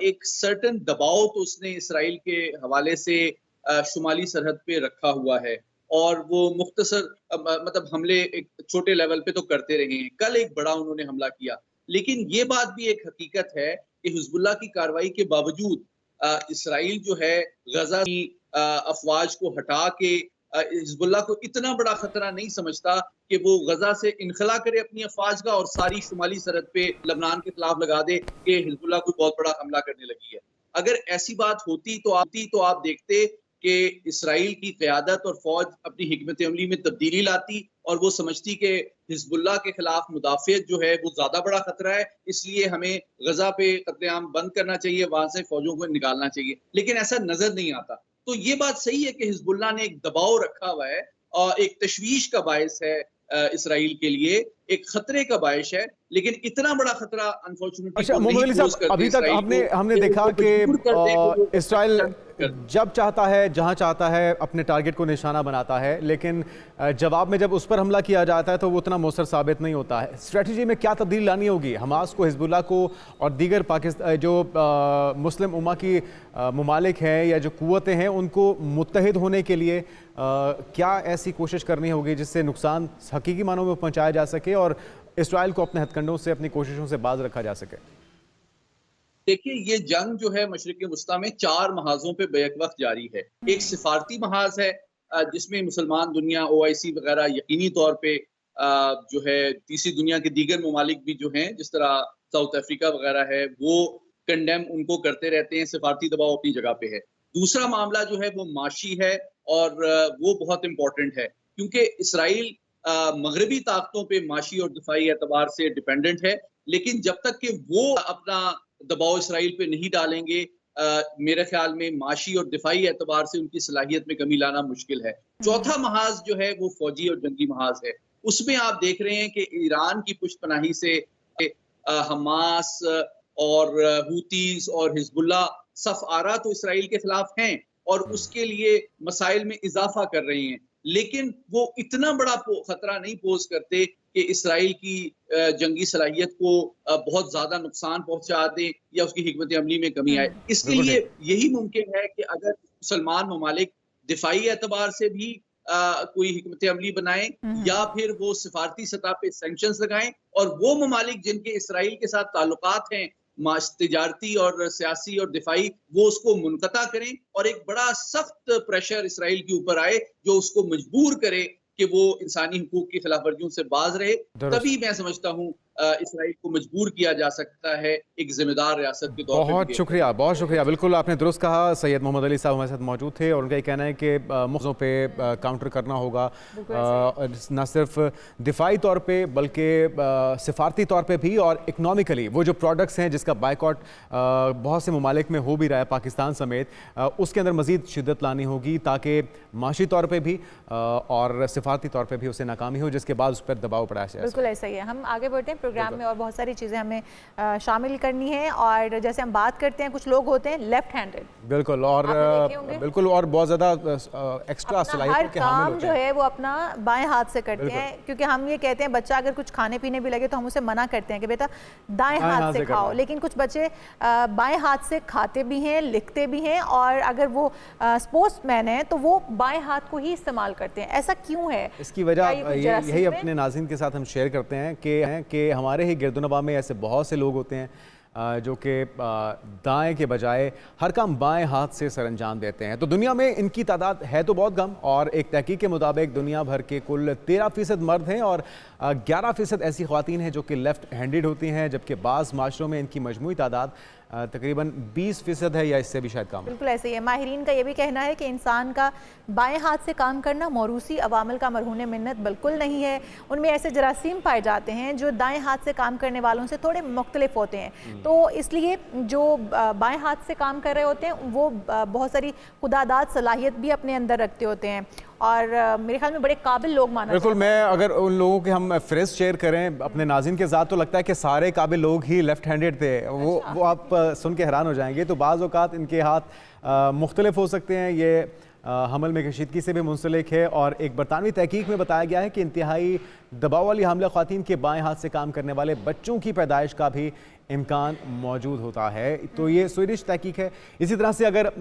एक सर्टेन दबाव तो उसने इसराइल के हवाले से शुमाली सरहद पे रखा हुआ है और वो मुख्तसर मतलब हमले एक छोटे लेवल पे तो करते रहे हैं। कल एक बड़ा उन्होंने हमला किया, लेकिन ये बात भी एक हकीकत है कि हिजबुल्लाह की कार्रवाई के बावजूद इसराइल जो है गजा की अफवाज को हटा के हिजबुल्लाह को इतना बड़ा खतरा नहीं समझता कि वो गजा से इनखला करे अपनी अफवाज का और सारी शुमाली सरहद पे लबनान के खिलाफ लगा दे कि हिजबुल्लाह कोई बहुत बड़ा हमला करने लगी है। अगर ऐसी बात होती तो आप देखते कि इसराइल की क़यादत और फौज अपनी हिकमत अमली में तब्दीली लाती और वो समझती कि हिजबुल्लाह के खिलाफ मुदाफ़ियत जो है वो ज़्यादा बड़ा खतरा है, इसलिए हमें गजा पे कत्लेआम बंद करना चाहिए, वहां से फौजों को निकालना चाहिए। लेकिन ऐसा नजर नहीं आता। तो ये बात सही है कि हिजबुल्लाह ने एक दबाव रखा हुआ है और एक तशवीश का बायस है इसराइल के लिए, एक खतरे का बायस है, लेकिन इतना बड़ा खतरा अनफॉर्चुनेटली अच्छा मोहम्मद अली साहब, अभी तक हमने देखा कि इसराइल जब चाहता है, जहां चाहता है, अपने टारगेट को निशाना बनाता है, लेकिन जवाब में जब उस पर हमला किया जाता है तो वो उतना मौसर साबित नहीं होता है। स्ट्रेटजी में क्या तब्दीली लानी होगी हमास को, हिजबुल्लाह को और दीगर पाकिस्तान जो मुस्लिम उम्मा की ममालिक हैं या जो कुव्वतें हैं उनको मुत्तहिद होने के लिए क्या ऐसी कोशिश करनी होगी जिससे नुकसान हकीकी मानों में पहुँचाया जा सके और इसराइल को अपने हथकंडों से, अपनी कोशिशों से बाज रखा जा सके? देखिए, ये जंग जो है मशरिक़ वस्ता में 4 महाज़ों पे बैक वक्त जारी है। एक सिफारती महाज़ है जिसमें मुसलमान दुनिया, OIC वगैरह यकीनी तौर पे जो है तीसरी दुनिया के दीगर ममालिक भी जो हैं, जिस तरह साउथ अफ्रीका वगैरह है, वो कंडेम उनको करते रहते हैं, सिफारती दबाव अपनी जगह पे है। दूसरा मामला जो है वो माशी है और वो बहुत इंपॉर्टेंट है क्योंकि इसराइल मगरबी ताकतों पे माशी और दिफाई एतबार से डिपेंडेंट है, लेकिन जब तक कि वो अपना दबाव इसराइल पे नहीं डालेंगे मेरे ख्याल में माशी और दिफाई एतबार से उनकी सलाहियत में कमी लाना मुश्किल है। चौथा महाज जो है वो फौजी और जंगी महाज है। उसमें आप देख रहे हैं कि ईरान की पुष्टपनाही से हमास और हूतीज और हिजबुल्लाह सफ आरा तो इसराइल के खिलाफ हैं और उसके लिए मसाइल में इजाफा कर रहे हैं, लेकिन वो इतना बड़ा खतरा नहीं पोज करते कि इसराइल की जंगी सलाहियत को बहुत ज्यादा नुकसान पहुंचा दें या उसकी हिकमत अमली में कमी आए। इसके लिए यही मुमकिन है कि अगर मुसलमान ममालिक दिफाई एतबार से भी कोई हिकमत अमली बनाएं या फिर वो सिफारती सतह पे सैंक्शंस लगाएं और वो ममालिक जिनके इसराइल के साथ ताल्लुकात हैं तिजारती और सियासी और दिफाई, वो उसको मुनक़ता करें और एक बड़ा सख्त प्रेशर इसराइल के ऊपर आए जो उसको मजबूर करे कि वो इंसानी हुकूक की खिलाफ वर्जियों से बाज रहे। तभी मैं समझता हूँ इसराइल को मजबूर किया जा सकता है एक जिम्मेदार रियासत के तौर पर। बहुत शुक्रिया। बिल्कुल आपने दुरुस्त कहा। सैयद मोहम्मद अली साहब हमारे साथ मौजूद थे और उनका ये कहना है कि मुद्दों पे काउंटर करना होगा, न सिर्फ दिफाई तौर पे बल्कि सिफारती तौर पे भी और इकनॉमिकली वो जो प्रोडक्ट्स हैं जिसका बाइकआउट बहुत से ममालिक में हो भी रहा है पाकिस्तान समेत, उसके अंदर मज़ीद शिद्दत लानी होगी ताकि माशी तौर पर भी और सिफारती तौर पर भी उसे नाकामी हो, जिसके बाद उस पर दबाव बढ़ाया जाए। बिल्कुल ऐसा ही है। हम आगे बढ़ते हैं। प्रोग्राम में और बहुत सारी चीज़ें हमें शामिल करनी है। और जैसे हम बात करते हैं, कुछ लोग होते हैं लेफ्ट हैंडेड, बिल्कुल, और बिल्कुल, और बहुत ज़्यादा एक्स्ट्रा हर काम जो है वो अपना बाएं हाथ से करते हैं, क्योंकि हम ये कहते हैं बच्चा अगर कुछ खाने पीने भी लगे तो हम उसे मना करते हैं कि बेटा दाएं हाथ से खाओ, लेकिन कुछ बच्चे बाएं हाथ से खाते भी हैं, लिखते भी हैं, और अगर वो स्पोर्ट्समैन है तो वो बाएं हाथ को ही इस्तेमाल करते हैं। ऐसा क्यों है? इसकी वजह यही अपने नाज़रीन के साथ हम शेयर करते हैं कि हमारे ही गिरदुनवा में ऐसे बहुत से लोग होते हैं जो कि दाएं के बजाय हर काम बाएं हाथ से सरअंजाम देते हैं। तो दुनिया में इनकी तादाद है तो बहुत कम, और एक तहकीक के मुताबिक दुनिया भर के कुल 13% मर्द हैं और 11% ऐसी ख्वातीन हैं जो कि लेफ़्ट हैंडेड होती हैं, जबकि बाज़ माशरों में इनकी मजमूई तादाद तकरीबन 20% है या इससे भी शायद कम। बिल्कुल ऐसे ही है। माहिरीन का ये भी कहना है कि इंसान का बाएं हाथ से काम करना मौरूसी अवामिल का मरहून मिन्नत बिल्कुल नहीं है। उनमें ऐसे जरासीम पाए जाते हैं जो दाएं हाथ से काम करने वालों से थोड़े मुख्तलिफ होते हैं, तो इसलिए जो बाएं हाथ से काम कर रहे होते हैं वो बहुत सारी खुदादाद सलाहियत भी अपने अंदर रखते होते हैं, और मेरे ख्याल में बड़े काबिल लोग माना बिल्कुल। मैं अगर उन लोगों के हम फ्रेज शेयर करें अपने नाज़रीन के साथ, तो लगता है कि सारे काबिल लोग ही लेफ़्ट हैंडेड थे। वो आप सुन के हैरान हो जाएंगे। तो बाज़ औक़ात इनके हाथ मुख्तलिफ हो सकते हैं, ये हमल में कशीदगी से भी मुंसलिक है, और एक बरतानवी तहकीक में बताया गया है कि इंतहाई दबाव वाली हामिला ख़वातीन के बाएं हाथ से काम करने वाले बच्चों की पैदाइश का भी इम्कान मौजूद होता है। तो ये स्वीडिश तहकीक है। इसी तरह से अगर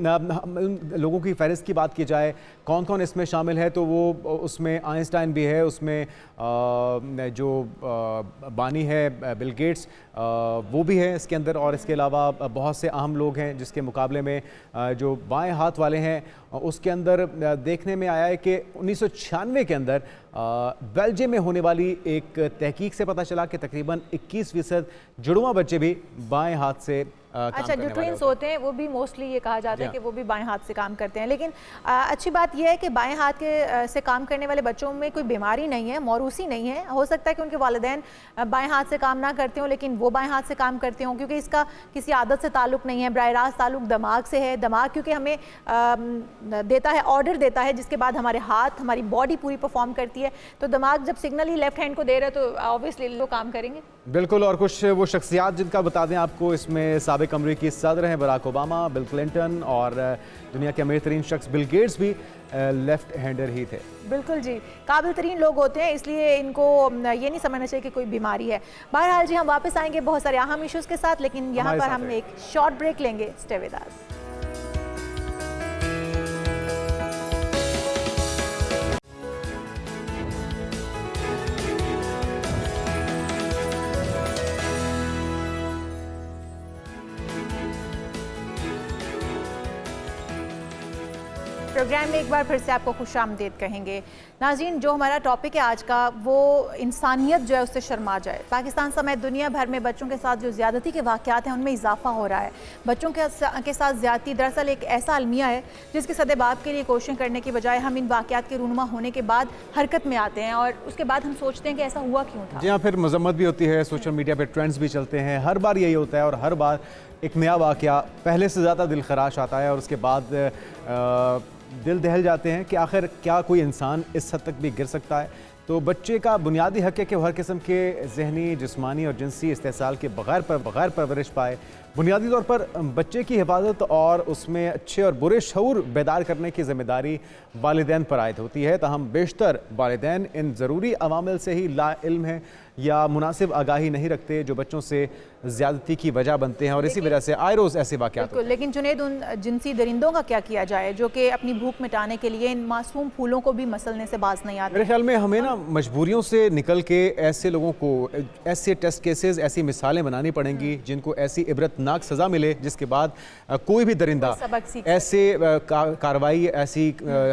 लोगों की फहरिस्त की बात की जाए कौन कौन इसमें शामिल है, तो वो उसमें आइंस्टाइन भी है, उसमें जो बानी है बिल गेट्स वो भी है इसके अंदर, और इसके अलावा बहुत से अहम लोग हैं जिसके मुकाबले में जो बाएं हाथ वाले हैं उसके अंदर देखने में आया है कि 1996 के अंदर बेल्जियम में होने वाली एक तहकीक से पता चला कि तकरीबन 21% जुड़वा बच्चे भी बाएं हाथ से अच्छा, जो ट्विंस होते हैं वो भी मोस्टली ये कहा जाता है कि वो भी बाएं हाथ से काम करते हैं। लेकिन अच्छी बात यह है कि बाएं हाथ के से काम करने वाले बच्चों में कोई बीमारी नहीं है, मौरूसी नहीं है। हो सकता है कि उनके वालिदैन बाएं हाथ से काम ना करते हों, लेकिन वो बाएं हाथ से काम करते हों, क्योंकि इसका किसी आदत से ताल्लुक़ नहीं है, बराह रास्त ताल्लुक़ दिमाग से है। दिमाग क्योंकि हमें देता है, ऑर्डर देता है, जिसके बाद हमारे हाथ, हमारी बॉडी पूरी परफॉर्म करती है। तो दिमाग जब सिग्नल ही लेफ्ट हैंड को दे रहे हैं तो ऑब्वियसली लोग काम करेंगे। बिल्कुल। और कुछ वो शख्सियात जिनका बता दें आपको, इसमें साबिक अमरीकी सदर हैं बराक ओबामा, बिल क्लिंटन, और दुनिया के अमीर तरीन शख्स बिल गेट्स भी लेफ्ट हैंडर ही थे। बिल्कुल जी, काबिल तरीन लोग होते हैं, इसलिए इनको ये नहीं समझना चाहिए कि कोई बीमारी है। बहरहाल जी, हम वापस आएंगे बहुत सारे अहम इश्यूज़ के साथ, लेकिन यहाँ पर हम एक शॉर्ट ब्रेक लेंगे। Stay with us. प्रोग्राम में एक बार फिर से आपको खुशामदीद कहेंगे। नाज़रीन, जो हमारा टॉपिक है आज का वो इंसानियत जो है उससे शर्मा जाए। पाकिस्तान समेत दुनिया भर में बच्चों के साथ जो ज़्यादती के वाक़यात हैं उनमें इजाफा हो रहा है। बच्चों के साथ ज़्यादती दरअसल एक ऐसा अलमिया है जिसके सदेबाप के लिए कोशिश करने की बजाय हम इन वाक़यात के रूनुमा होने के बाद हरकत में आते हैं, और उसके बाद हम सोचते हैं कि ऐसा हुआ क्यों था। जी हाँ, फिर मजम्मत भी होती है, सोशल मीडिया पर ट्रेंड्स भी चलते हैं, हर बार यही होता है, और हर बार एक नया वाक़या पहले से ज़्यादा दिल खराश आता है, और उसके बाद दिल दहल जाते हैं कि आखिर क्या कोई इंसान इस हद तक भी गिर सकता है। तो बच्चे का बुनियादी हक़ है कि हर किस्म के जहनी, जिस्मानी और जिनसी इस्तेसाल के बगैर परवरिश पाए। बुनियादी तौर पर बच्चे की हिफाजत और उसमें अच्छे और बुरे शऊर बेदार करने की ज़िम्मेदारी वालिदैन पर आयद होती है। ताहम बेशतर वालिदैन इन ज़रूरी अवामिल से ही ला इल्म हैं या मुनासिब आगाही नहीं रखते जो बच्चों से ज़्यादती की वजह बनते हैं, और इसी वजह से आए रोज़ ऐसे वाक़यात होते हैं। लेकिन जुनैद, उन जिनसी दरिंदों का क्या किया जाए जो कि अपनी भूख मिटाने के लिए इन मासूम फूलों को भी मसलने से बाज नहीं आते? मेरे ख्याल में हमें ना मजबूरियों से निकल के ऐसे लोगों को, ऐसे टेस्ट केसेस, ऐसी मिसालें बनानी पड़ेंगी जिनको ऐसी इबरतनाक सज़ा मिले जिसके बाद कोई भी दरिंदा ऐसे कार्रवाई, ऐसी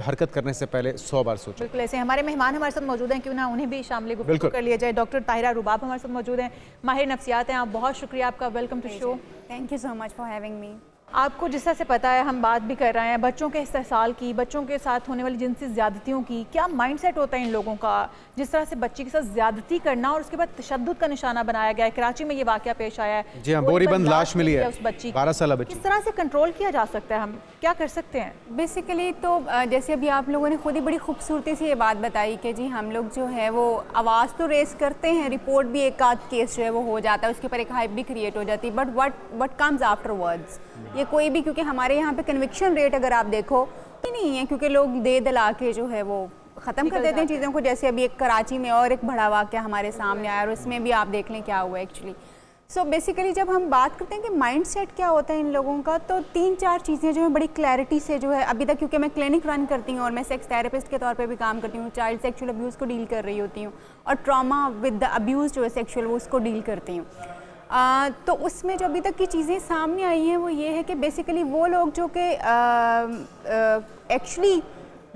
हरकत करने से पहले 100 बार सोचे। बिल्कुल ऐसे हमारे मेहमान हमारे साथ मौजूद हैं, क्यों ना उन्हें भी शामिल गुफ्तगू कर लिया जाए। डॉक्टर ताहिरा रुबाब हमारे साथ मौजूद हैं, माहिर नफ्सियात हैं। आप बहुत शुक्रिया आपका, welcome to show. Thank you so much for having me. आपको जिस तरह से पता है, हम बात भी कर रहे हैं बच्चों के इस्तेसाल की, बच्चों के साथ होने वाली जिनसी ज़्यादतियों की, क्या माइंडसेट होता है इन लोगों का जिस तरह से बच्ची के साथ ज़्यादती करना और उसके बाद तशद्दुद का निशाना बनाया गया है। कराची में ये वाक़या पेश आया है, जी हाँ, बोरीबंद लाश मिली है उस बच्ची, 12 साल बच्ची। किस तरह से कंट्रोल किया जा सकता है, हम क्या कर सकते हैं? बेसिकली तो जैसे अभी आप लोगों ने खुद ही बड़ी खूबसूरती से ये बात बताई कि जी हम लोग जो है वो आवाज़ तो रेस करते हैं, रिपोर्ट भी एक आध केस जो है वो हो जाता है, उसके ऊपर एक हाइप भी क्रिएट हो जाती है, but what comes after words, ये कोई भी, क्योंकि हमारे यहाँ पे कन्विक्शन रेट अगर आप देखो ही नहीं है, क्योंकि लोग दे दला के जो है वो ख़त्म कर देते हैं चीज़ों को। जैसे अभी एक कराची में और एक बड़ा वाक़या हमारे सामने आया और उसमें भी आप देख लें क्या हुआ एक्चुअली। सो बेसिकली जब हम बात करते हैं कि माइंडसेट क्या होता है इन लोगों का, तो 3-4 चीज़ें जो है बड़ी क्लैरिटी से जो है अभी तक, क्योंकि मैं क्लिनिक रन करती हूँ और मैं सेक्स थेरेपिस्ट के तौर पे भी काम करती हूँ, चाइल्ड सेक्सुअल अब्यूज़ को डील कर रही होती हूँ और ट्रॉमा विद द अब्यूज़ जो है सेक्सुअल वो उसको डील करती हूँ। तो उसमें जो अभी तक की चीज़ें सामने आई हैं वो ये है कि बेसिकली वो लोग जो कि एक्चुअली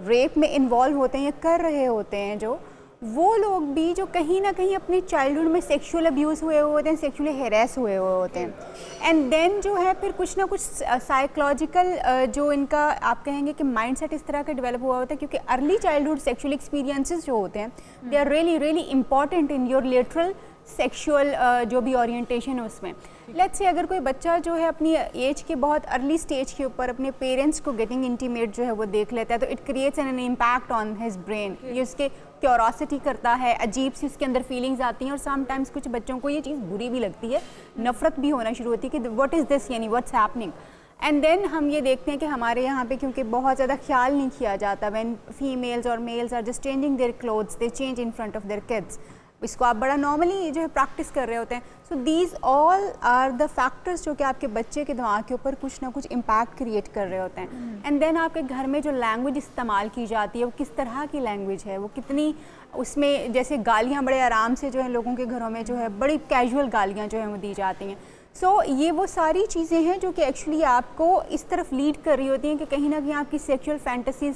रेप में इन्वॉल्व होते हैं या कर रहे होते हैं, जो वो लोग भी जो कहीं ना कहीं अपने चाइल्डहुड में सेक्सुअल अब्यूज़ हुए होते हैं, सेक्सुअली हेरेस हुए होते हैं, एंड देन जो है फिर कुछ ना कुछ साइकोलॉजिकल जो इनका आप कहेंगे कि माइंडसेट इस तरह का डेवलप हुआ होता है, क्योंकि अर्ली चाइल्डहुड सेक्सुअल एक्सपीरियंसेस जो होते हैं they are really really important in your literal sexual जो भी ओरिएंटेशन है उसमें। लेट्स से अगर कोई बच्चा जो है अपनी एज के बहुत अर्ली स्टेज के ऊपर अपने पेरेंट्स को गेटिंग इंटीमेट जो है वो देख लेता है, तो it creates an impact on his brain, ये उसके क्यूरोसिटी करता है, अजीब सी उसके अंदर फीलिंग्स आती हैं और समटाइम्स कुछ बच्चों को ये चीज़ बुरी भी लगती है, नफरत भी होना शुरू होती है कि व्हाट इज़ दिस, यानी व्हाट्स हैपनिंग। एंड देन हम ये देखते हैं कि हमारे यहाँ पे क्योंकि बहुत ज़्यादा ख्याल नहीं किया जाता, व्हेन फीमेल्स और males are just changing their clothes they change in front of their kids, इसको आप बड़ा नॉर्मली जो है प्रैक्टिस कर रहे होते हैं। So these all are the factors जो कि आपके बच्चे के दिमाग के ऊपर कुछ ना कुछ इम्पैक्ट क्रिएट कर रहे होते हैं। एंड देन आपके घर में जो लैंग्वेज इस्तेमाल की जाती है वो किस तरह की लैंग्वेज है, वो कितनी, उसमें जैसे गालियाँ बड़े आराम से जो है लोगों के घरों में जो है बड़ी कैजुअल गालियाँ जो है वो दी जाती हैं। सो ये वो सारी चीज़ें हैं जो कि एक्चुअली आपको इस तरफ लीड कर रही होती हैं कि कहीं ना कहीं आपकी सेक्सुअल फैंटेसीज,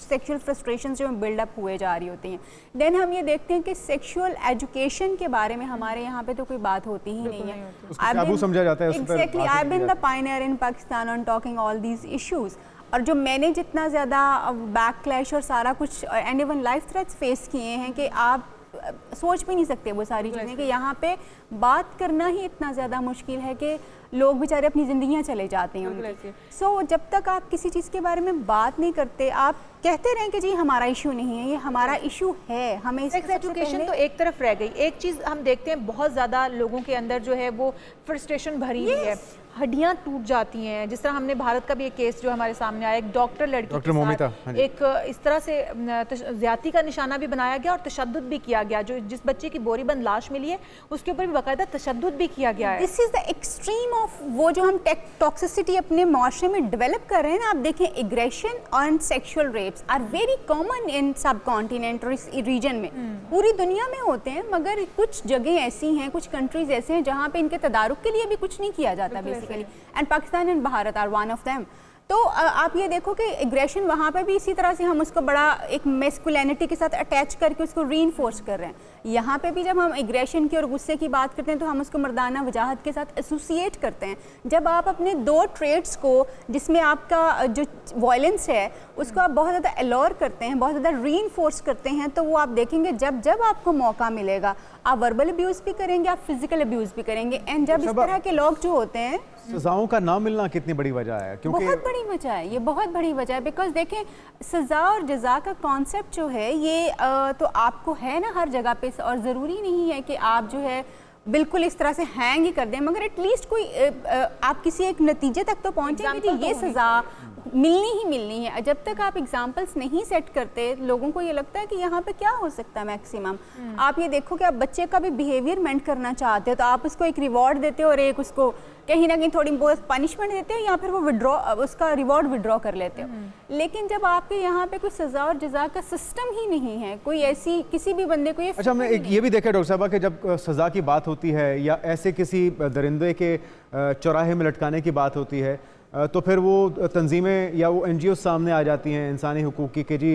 सेक्सुअल फ्रस्ट्रेशन जो है बिल्डअप हुए जा रही होती हैं। देन हम ये देखते हैं कि सेक्सुअल एजुकेशन के बारे में हमारे यहाँ पे तो कोई बात होती ही नहीं है, टैबू समझा जाता है। Exactly, I have been the pioneer in Pakistan on talking all these issues, और जो मैंने जितना ज़्यादा बैकक्लैश और सारा कुछ and even life threats face किए हैं कि आप सोच भी नहीं सकते वो सारी चीज़ें, कि यहाँ पे बात करना ही इतना ज़्यादा मुश्किल है कि लोग बेचारे अपनी ज़िंदगियाँ चले जाते हैं उनकी। सो जब तक आप किसी चीज़ के बारे में बात नहीं करते, आप कहते रहें कि जी हमारा इशू नहीं है, ये हमारा इशू है, हमें सेक्स एजुकेशन तो एक तरफ रह गई। एक चीज़ हम देखते हैं बहुत ज़्यादा लोगों के अंदर जो है वो फ्रस्ट्रेशन भरी हुई है, हड्डियां टूट जाती हैं। जिस तरह हमने भारत का भी एक केस जो हमारे सामने आया, एक डॉक्टर लड़की के साथ एक इस तरह से ज्यादती का निशाना भी बनाया गया और तशद्दुद भी किया गया। जो जिस बच्चे की बोरीबंद लाश मिली है उसके ऊपर भी बाकायदा तशद्दुद भी किया गया है। This is the extreme of वो जो हम टॉक्सिसिटी अपने माशरे में डेवलप कर रहे हैं ना। आप देखें, aggression and sexual rapes are very common in subcontinent और इस रीजन में, पूरी दुनिया में होते हैं, मगर कुछ जगह ऐसी हैं, कुछ कंट्रीज ऐसे हैं जहाँ पे इनके तदारुक के लिए भी कुछ नहीं किया जाता basically, and Pakistan and Bharat are one of them. तो आप ये देखो कि एग्रेशन वहाँ पे भी इसी तरह से हम उसको बड़ा एक मेस्कुलिनिटी के साथ अटैच करके उसको रीइंफोर्स कर रहे हैं। यहाँ पे भी जब हम एग्रेशन की और गुस्से की बात करते हैं तो हम उसको मर्दाना वजाहत के साथ एसोसिएट करते हैं। जब आप अपने दो ट्रेड्स को, जिसमें आपका जो वायलेंस है उसको आप बहुत ज़्यादा एलोर करते हैं, बहुत ज़्यादा रीइंफोर्स करते हैं, तो वो आप देखेंगे जब जब आपको मौका मिलेगा आप वर्बल अब्यूज़ भी करेंगे, आप फिजिकल अब्यूज़ भी करेंगे। एंड जब इस तरह के लोग जो होते हैं, सजाओं का ना मिलना कितनी बड़ी वजह है, क्योंकि बहुत बड़ी वजह है, ये बहुत बड़ी वजह है। बिकॉज देखें, सज़ा और जज़ा का कॉन्सेप्ट जो है ये तो आपको है ना हर जगह पे, और ज़रूरी नहीं है कि आप जो है बिल्कुल इस तरह से हैंग ही कर दें, मगर एटलीस्ट कोई आप किसी एक नतीजे तक तो पहुँचेंगे कि ये सज़ा मिलनी ही मिलनी है। जब तक आप एग्जाम्पल्स नहीं सेट करते, लोगों को ये लगता है कि यहाँ पे क्या हो सकता है मैक्सिमम। आप ये देखो कि आप बच्चे का भी बिहेवियर मेंट करना चाहते हो तो आप उसको एक रिवॉर्ड देते हो और एक उसको कहीं ना कहीं थोड़ी बहुत पनिशमेंट देते हो, या फिर वो विड्रॉ, उसका रिवॉर्ड विड्रॉ कर लेते हो। लेकिन जब आपके यहाँ पे कोई सज़ा और जज़ा का सिस्टम ही नहीं है, कोई ऐसी किसी भी बंदे को ये, अच्छा, हमने एक ये भी देखा डॉक्टर साहबा कि जब सज़ा की बात होती है या ऐसे किसी दरिंदे के चौराहे में लटकाने की बात होती है, तो फिर वो तंजीमें या वो NGO सामने आ जाती हैं इंसानी हुकूक की कि जी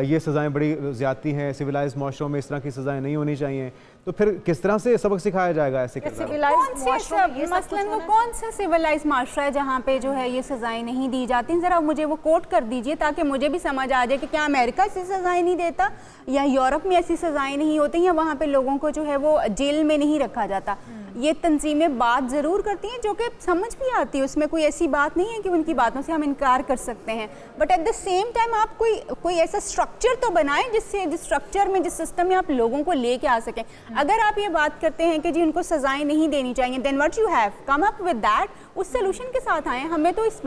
ये सज़ाएं बड़ी ज़्यादती हैं, सिविलाइज माशरों में इस तरह की सज़ाएं नहीं होनी चाहिए। तो फिर किस तरह से सबक सिखाया जाएगा ऐसे किरदारों को? कौन से मसलन वो कौन सा सिविलाइज माशरा है जहाँ पे जो है ये सजाएं नहीं दी जाती? ज़रा मुझे वो कोट कर दीजिए ताकि मुझे भी समझ आ जाए कि क्या अमेरिका ऐसी सजाएं नहीं देता, या यूरोप में ऐसी सजाएं नहीं होती, या वहाँ पे लोगों को जो है वो जेल में नहीं रखा जाता। ये तंजीमें बात ज़रूर करती हैं जो कि समझ भी आती है, उसमें कोई ऐसी बात नहीं है कि उनकी बातों से हम इनकार कर सकते हैं, but at the same time आप कोई ऐसा स्ट्रक्चर तो बनाएं जिससे जिस स्ट्रक्चर में, जिस सिस्टम में आप लोगों को लेके आ सकें। अगर आप ये बात करते हैं कि जी उनको सजाएं नहीं देनी चाहिए, then what you have come up with that, उस सोल्यूशन के साथ आए। हमें तो इस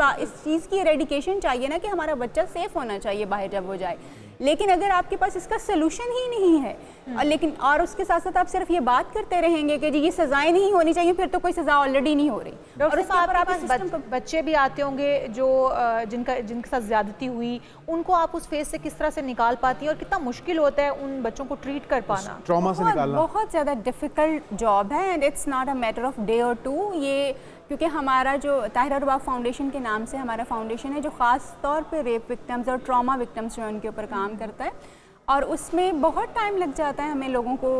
चीज़ की एरेडिकेशन चाहिए ना कि हमारा बच्चा सेफ होना चाहिए बाहर जब वो जाए, लेकिन अगर आपके पास इसका सोल्यूशन ही नहीं है और उसके साथ साथ आप सिर्फ ये बात करते रहेंगे कि जी ये सजाएं नहीं होनी चाहिए, फिर तो कोई सजा ऑलरेडी नहीं हो रही। और उसके ऊपर आप बच्चे भी आते होंगे जो जिनके साथ ज्यादती हुई, उनको आप उस फेज से किस तरह से निकाल पाती हैं और कितना मुश्किल होता है उन बच्चों को ट्रीट कर पाना? ट्रॉमा से निकालना बहुत ज़्यादा डिफ़िकल्ट जॉब है and it's not a matter of day और टू। ये क्योंकि हमारा जो ताहिरा रुबाब फाउंडेशन के नाम से हमारा फाउंडेशन है जो ख़ास तौर पे रेप विक्टिम्स और ट्रॉमा विक्टिम्स जो है उनके ऊपर काम करता है, और उसमें बहुत टाइम लग जाता है हमें लोगों को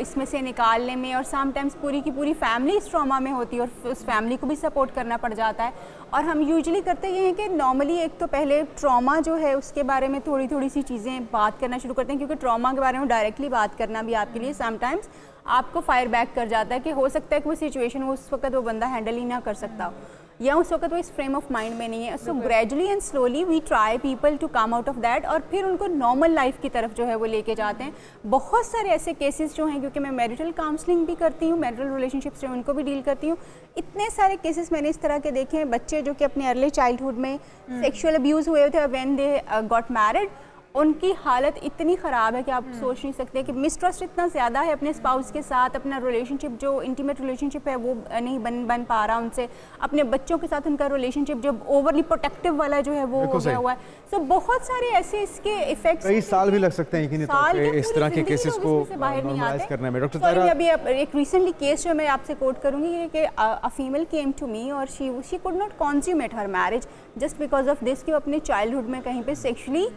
इसमें से निकालने में, और समटाइम्स पूरी की पूरी फैमिली इस ट्रॉमा में होती है और उस फैमिली को भी सपोर्ट करना पड़ जाता है। और हम यूजुअली करते ये हैं कि नॉर्मली एक तो पहले ट्रॉमा जो है उसके बारे में थोड़ी थोड़ी सी चीज़ें बात करना शुरू करते हैं, क्योंकि ट्रॉमा के बारे में डायरेक्टली बात करना भी आपके लिए समटाइम्स आपको फायर बैक कर जाता है कि हो सकता है कि वो सिचुएशन उस वक्त वो बंदा हैंडल ही ना कर सकता हो, या उस वक्त वो इस फ्रेम ऑफ माइंड में नहीं है। So gradually and slowly we try people to come out of that, और फिर उनको नॉर्मल लाइफ की तरफ जो है वो लेके जाते हैं। बहुत सारे ऐसे केसेस जो हैं, क्योंकि मैं मैरिटल काउंसलिंग भी करती हूँ, मैरिटल रिलेशनशिप्स जो उनको भी डील करती हूँ, इतने सारे केसेस मैंने इस तरह के देखे हैं, बच्चे जो कि अपने अर्ली चाइल्डहुड में सेक्शुअल अब्यूज़ हुए थे, व्हेन दे गॉट मैरिड उनकी हालत इतनी ख़राब है कि आप सोच नहीं सकते कि मिसट्रस्ट इतना ज़्यादा है अपने स्पाउस के साथ, अपना रिलेशनशिप जो इंटीमेट रिलेशनशिप है वो नहीं बन पा रहा उनसे, अपने बच्चों के साथ उनका रिलेशनशिप जो ओवरली प्रोटेक्टिव वाला जो है वो हो गया हुआ है। सो बहुत सारे ऐसे इसके इफेक्ट्स, कई साल भी लग सकते हैं इस तरह के केसेस को बाहर नहीं आते करने में। डॉक्टर ताहिरा, अभी एक रिसेंटली केस जो मैं आपसे कोट करूँगी कि a female came to me और she could not consummate her marriage just because of this कि वो अपने चाइल्डहुड में कहीं पे सेक्शुअली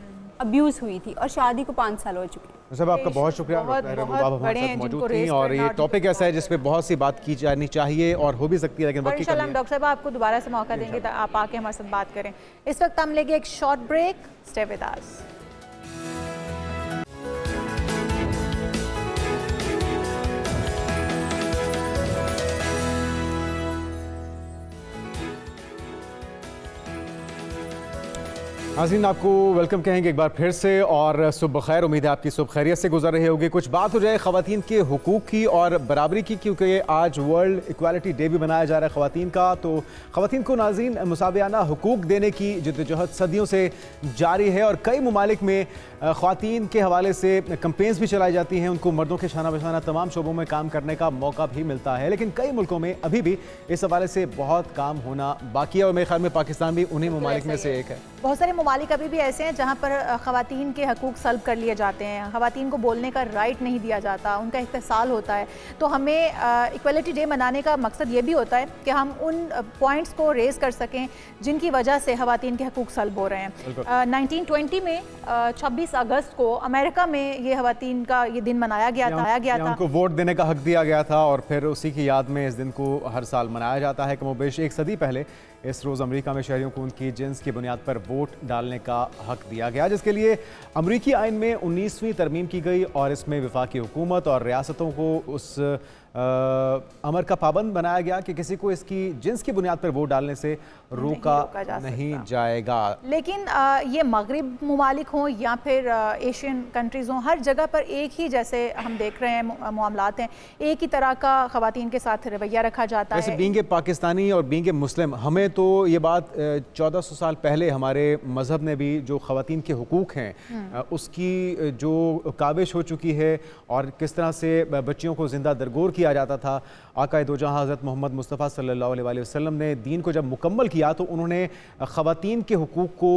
अब्यूज़ हुई थी और शादी को 5 साल हो चुके हैं। साहब आपका बहुत शुक्रिया, डॉक्टर रुबाब हमारे साथ मौजूद थी, और ये टॉपिक ऐसा है जिस पे बहुत सी बात की जानी चाहिए और हो भी सकती है, लेकिन बाकी इंशाल्लाह डॉक्टर साहब आपको दोबारा से मौका देंगे आप आके हमारे साथ बात करें। इस वक्त हम लेंगे एक short break, stay with us. नाज़रीन आपको वेलकम कहेंगे एक बार फिर से, और सुबह खैर। उम्मीद है आपकी सुबह खैरियत से गुजर रही होगी। कुछ बात हो जाए ख़वातीन के हुकूक़ की और बराबरी की, क्योंकि आज वर्ल्ड इक्वालिटी डे भी मनाया जा रहा है ख़वातीन का। तो ख़वातीन को नाज़रीन मुसावियाना हुकूक़ देने की जद्दोजहद सदियों से जारी है, और कई ममालिक में ख़वातीन के हवाले से कैंपेन्स भी चलाई जाती हैं, उनको मर्दों के शाना बशाना तमाम शोबों में काम करने का मौका भी मिलता है। लेकिन कई मुल्कों में अभी भी इस हवाले से बहुत काम होना बाकी है, और मेरे ख्याल में पाकिस्तान भी उन्हीं ममालिक में से एक है। बहुत सारे ममालिक अभी भी ऐसे हैं जहाँ पर ख़वातीन के हकूक़ सल्ब कर लिए जाते हैं, ख़वातीन को बोलने का राइट नहीं दिया जाता, उनका इस्तेसाल होता है। तो हमें इक्वलिटी डे मनाने का मकसद ये भी होता है कि हम उन पॉइंट्स को रेज़ कर सकें जिनकी वजह से ख़वातीन के हकूक़ सल्ब हो रहे हैं। 1920 में 26 अगस्त को अमेरिका में ये ख़वातीन का ये दिन मनाया गया था। उनको वोट देने का हक दिया गया था, और फिर उसी की याद में इस दिन को हर साल मनाया जाता है। कमोबेश 1 सदी पहले इस रोज़ अमेरिका में शहरियों को उनकी जिन्स की बुनियाद पर वोट डालने का हक दिया गया, जिसके लिए अमरीकी आइन में 19वीं तरमीम की गई, और इसमें वफाकी हुकूमत और रियासतों को उस अमर का पाबंद बनाया गया कि किसी को इसकी जिन्स की बुनियाद पर वोट डालने से रोका नहीं जाएगा। लेकिन ये मगरिब ममालिक हों या फिर एशियन कंट्रीज़ हों, हर जगह पर एक ही, जैसे हम देख रहे हैं मामलात हैं, एक ही तरह का ख़वातीन के साथ रवैया रखा जाता है। वैसे बीइंग पाकिस्तानी और बीइंग मुस्लिम, हमें तो ये बात 1400 साल पहले हमारे मज़हब ने भी जो ख़वातीन के हुकूक़ हैं उसकी जो काबिश हो चुकी है, और किस तरह से बच्चियों को ज़िंदा दरगोर किया किया जाता था। आका दो जहां हज़रत मोहम्मद मुस्तफ़ा सल्लल्लाहु अलैहि वसल्लम ने दीन को जब मुकम्मल किया तो उन्होंने ख़वातीन के हुकूक़ को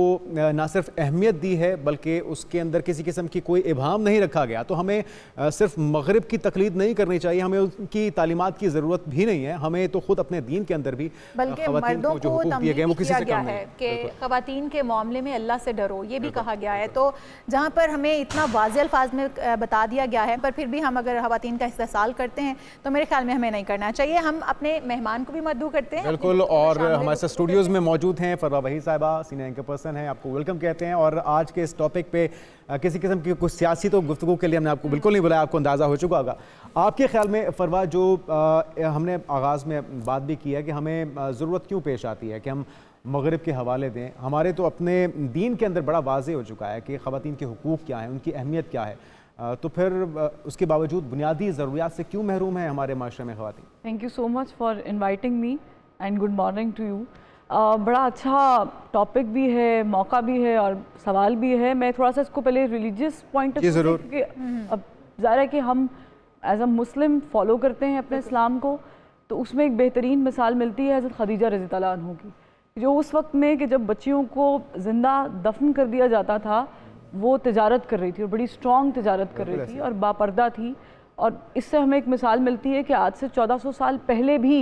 ना सिर्फ अहमियत दी है बल्कि उसके अंदर किसी किस्म की कोई इबाहम नहीं रखा गया। तो हमें सिर्फ मगरिब की तकलीद नहीं करनी चाहिए, हमें उनकी तालीमात की ज़रूरत भी नहीं है, हमें तो ख़ुद अपने दीन के अंदर भी बल्कि मर्दों को तंबीह दिया गया है कि ख़वातीन के मामले में अल्लाह से डरो, ये भी कहा गया है। तो जहाँ पर हमें इतना वाज़ेह अल्फाज में बता दिया गया है पर फिर भी हम अगर ख़वातीन का इस्तेसाल करते हैं तो मेरे ख्याल में हमें नहीं करना चाहिए। हम अपने मेहमान को भी मद्दू करते हैं बिल्कुल, और हमारे साथ स्टूडियोज़ में मौजूद हैं फरवा वहीद साहिबा, सीनियर एंकर पर्सन हैं, आपको वेलकम कहते हैं। और आज के इस टॉपिक पे किसी किस्म की कुछ सियासी तो गुफ्तगू के लिए हमने आपको बिल्कुल नहीं बुलाया, आपको अंदाज़ा हो चुका होगा। आपके ख्याल में फरवा, जो हमने आगाज़ में बात भी की है कि हमें ज़रूरत क्यों पेश आती है कि हम मगरिब के हवाले दें, हमारे तो अपने दीन के अंदर बड़ा वाज़ेह हो चुका है कि ख़वातीन के हुकूक़ क्या हैं, उनकी अहमियत क्या है, तो फिर उसके बावजूद बुनियादी ज़रूरियात से क्यों महरूम है हमारे माशरे में ख़वातीन? Thank you so much for inviting me and good morning to you. बड़ा अच्छा टॉपिक भी है, मौका भी है और सवाल भी है। मैं थोड़ा सा इसको पहले रिलीजियस पॉइंट ऑफ व्यू से, अब ज़ाहिर है कि हम एज अ मुस्लिम फॉलो करते हैं अपने इस्लाम को, तो उसमें एक बेहतरीन मिसाल मिलती है हज़रत खदीजा रज़ी अल्लाह अन्हा की, जो उस वक्त में कि जब बच्चियों को ज़िंदा दफन कर दिया जाता था वो तिजारत कर रही थी और बड़ी स्ट्रॉन्ग तिजारत कर रही थी और बापर्दा थी। और इससे हमें एक मिसाल मिलती है कि आज से 1400 साल पहले भी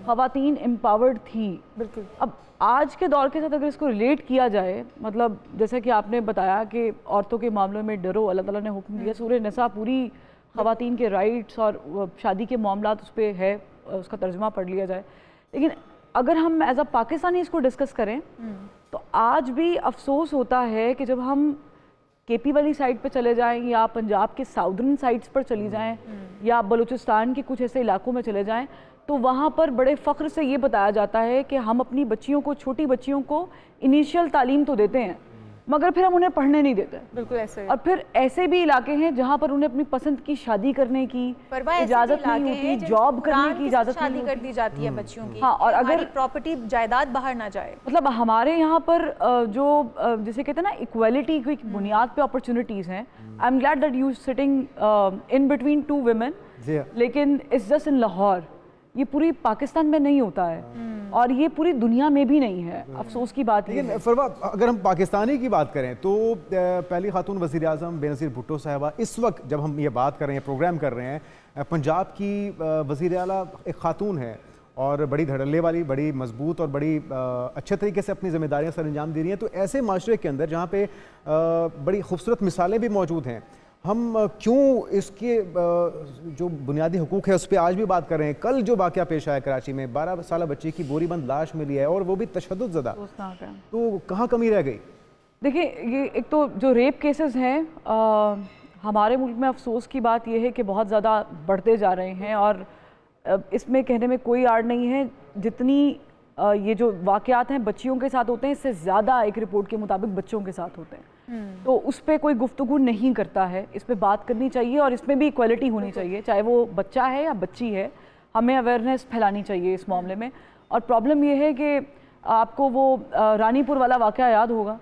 ख़वातीन एम्पावर्ड थी। बिल्कुल। अब आज के दौर के साथ अगर इसको रिलेट किया जाए, मतलब जैसा कि आपने बताया कि औरतों के मामलों में डरो, अल्लाह ताला ने हुक्म दिया, सूरह निसा पूरी ख़वातीन के राइट्स और शादी के मामलात उस पर है, उसका तर्जुमा पढ़ लिया जाए। लेकिन अगर हम एज अ पाकिस्तानी इसको डिस्कस करें तो आज भी अफसोस होता है कि जब हम केपी वाली साइड पे चले जाएं या पंजाब के साउदर्न साइड्स पर चली जाएं या बलूचिस्तान के कुछ ऐसे इलाकों में चले जाएं तो वहाँ पर बड़े फ़ख्र से ये बताया जाता है कि हम अपनी बच्चियों को, छोटी बच्चियों को इनिशियल तालीम तो देते हैं मगर फिर हम उन्हें पढ़ने नहीं देते। बिल्कुल ऐसे। और फिर ऐसे भी इलाके हैं जहाँ पर उन्हें अपनी पसंद की शादी करने की इजाज़त नहीं होती, जॉब करने की इजाज़त नहीं, शादी कर दी जाती है बच्चियों की। हाँ, और अगर प्रॉपर्टी जायदाद बाहर ना जाए, मतलब हमारे यहाँ पर जो जिसे कहते हैं ना इक्वालिटी की बुनियाद पे अपॉर्चुनिटीज़ हैं। I am glad that you sitting in between two women, लेकिन इट्स जस्ट इन लाहौर, ये पूरी पाकिस्तान में नहीं होता है और ये पूरी दुनिया में भी नहीं है। अफसोस की बात है। लेकिन फरवा, अगर हम पाकिस्तानी की बात करें तो पहली खातून वज़ीर आज़म बेनज़ीर भुट्टो साहिबा इस वक्त जब हम ये बात कर रहे हैं, प्रोग्राम कर रहे हैं, पंजाब की वज़ीर आला एक खातून है और बड़ी धड़ल्ले वाली, बड़ी मजबूत और बड़ी अच्छे तरीके से अपनी जिम्मेदारियाँ सर अंजाम दे रही हैं। तो ऐसे माशरे के अंदर जहाँ पे बड़ी खूबसूरत मिसालें भी मौजूद हैं, हम क्यों इसके जो बुनियादी हुकूक है उस पर आज भी बात कर रहे हैं? कल जो वाक़या पेश आया कराची में, 12 साल बच्चे की बोरीबंद लाश मिली है और वो भी तशद्दुद ज़दा, तो कहाँ कमी रह गई? देखिए, ये एक तो जो रेप केसेस हैं हमारे मुल्क में, अफसोस की बात यह है कि बहुत ज़्यादा बढ़ते जा रहे हैं और इसमें कहने में कोई आड़ नहीं है। जितनी ये जो वाक़यात हैं बच्चियों के साथ होते हैं, इससे ज़्यादा एक रिपोर्ट के मुताबिक बच्चों के साथ होते हैं। तो उस पर कोई गुफ्तगू नहीं करता है, इस पर बात करनी चाहिए और इसमें भी इक्वलिटी होनी चाहिए, चाहे वो बच्चा है या बच्ची है। हमें अवेयरनेस फैलानी चाहिए इस मामले में। और प्रॉब्लम ये है कि आपको वो रानीपुर वाला वाक़या याद होगा,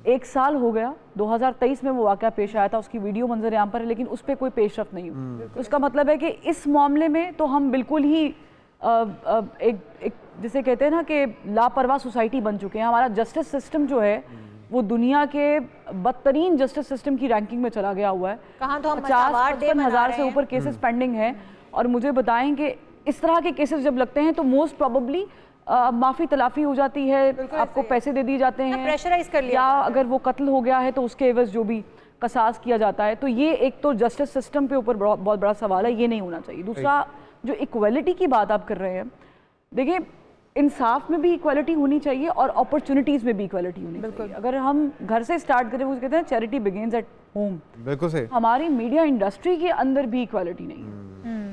1 साल हो गया, 2023 में वो वाक़या पेश आया था, उसकी वीडियो मंजर आम पर है, लेकिन उस पर कोई पेशरफ नहीं हुई। तो उसका मतलब है कि इस मामले में तो हम बिल्कुल ही एक जिसे कहते हैं ना कि लापरवाह सोसाइटी बन चुके हैं। हमारा जस्टिस सिस्टम जो है वो दुनिया के बदतरीन जस्टिस सिस्टम की रैंकिंग में चला गया हुआ है। कहाँ तो हम 50-55 हज़ार से ऊपर केसेस पेंडिंग हैं। और मुझे बताएं कि इस तरह के केसेस जब लगते हैं तो मोस्ट प्रोबेबली माफ़ी तलाफ़ी हो जाती है, आपको पैसे दे दिए जाते हैं, प्रेशराइज कर लिया, या अगर वो कत्ल हो गया है तो उसके एवज जो भी कसास किया जाता है। तो ये एक तो जस्टिस सिस्टम पे ऊपर बहुत बड़ा सवाल है, ये नहीं होना चाहिए। दूसरा, जो इक्वलिटी की बात आप कर रहे हैं, देखिए इंसाफ में भी इक्वालिटी होनी चाहिए और अपॉर्चुनिटीज़ में भी इक्वालिटी होनी चाहिए। अगर हम घर से स्टार्ट करें, वो कहते हैं चैरिटी बिगिंस एट होम। बिल्कुल सही। हमारी मीडिया इंडस्ट्री के अंदर भी इक्वालिटी नहीं है।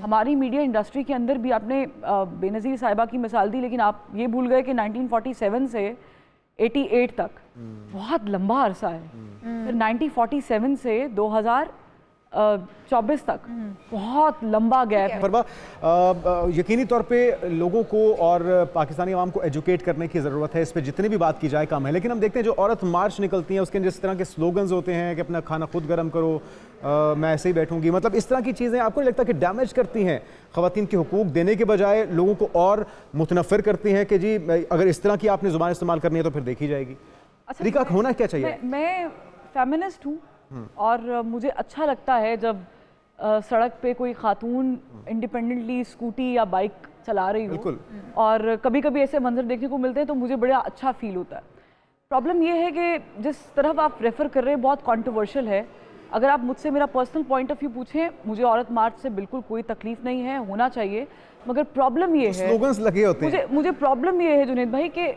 हमारी मीडिया इंडस्ट्री के अंदर भी, आपने बेनज़ीर साहिबा की मिसाल दी, लेकिन आप ये भूल गए कि 1947 से 88 तक बहुत लंबा अरसा है। फिर 1947 से 24 तक बहुत लंबा गैप है। फरवा, यकीनी तौर पे लोगों को और पाकिस्तानी आवाम को एजुकेट करने की ज़रूरत है, इस पे जितनी भी बात की जाए कम है। लेकिन हम देखते हैं जो औरत मार्च निकलती हैं उसके जिस तरह के स्लोगन्स होते हैं कि अपना खाना खुद गर्म करो, मैं ऐसे ही बैठूंगी, मतलब इस तरह की चीज़ें आपको नहीं लगता कि डैमेज करती हैं ख़वातीन के हुकूक देने के बजाय लोगों को और मुतनफ़िर करती हैं कि जी अगर इस तरह की आपने ज़ुबान इस्तेमाल करनी है तो फिर देखी जाएगी? तरीका होना क्या चाहिए? मैं फेमिनिस्ट हूँ और मुझे अच्छा लगता है जब सड़क पे कोई खातून इंडिपेंडेंटली स्कूटी या बाइक चला रही हो, और कभी कभी ऐसे मंजर देखने को मिलते हैं तो मुझे बड़ा अच्छा फील होता है। प्रॉब्लम ये है कि जिस तरफ आप रेफ़र कर रहे हैं बहुत कंट्रोवर्शियल है। अगर आप मुझसे मेरा पर्सनल पॉइंट ऑफ व्यू पूछें, मुझे औरत मार्च से बिल्कुल कोई तकलीफ नहीं है, होना चाहिए, मगर प्रॉब्लम ये है स्लोगन्स लगे होते हैं। मुझे प्रॉब्लम ये है जुनैद भाई कि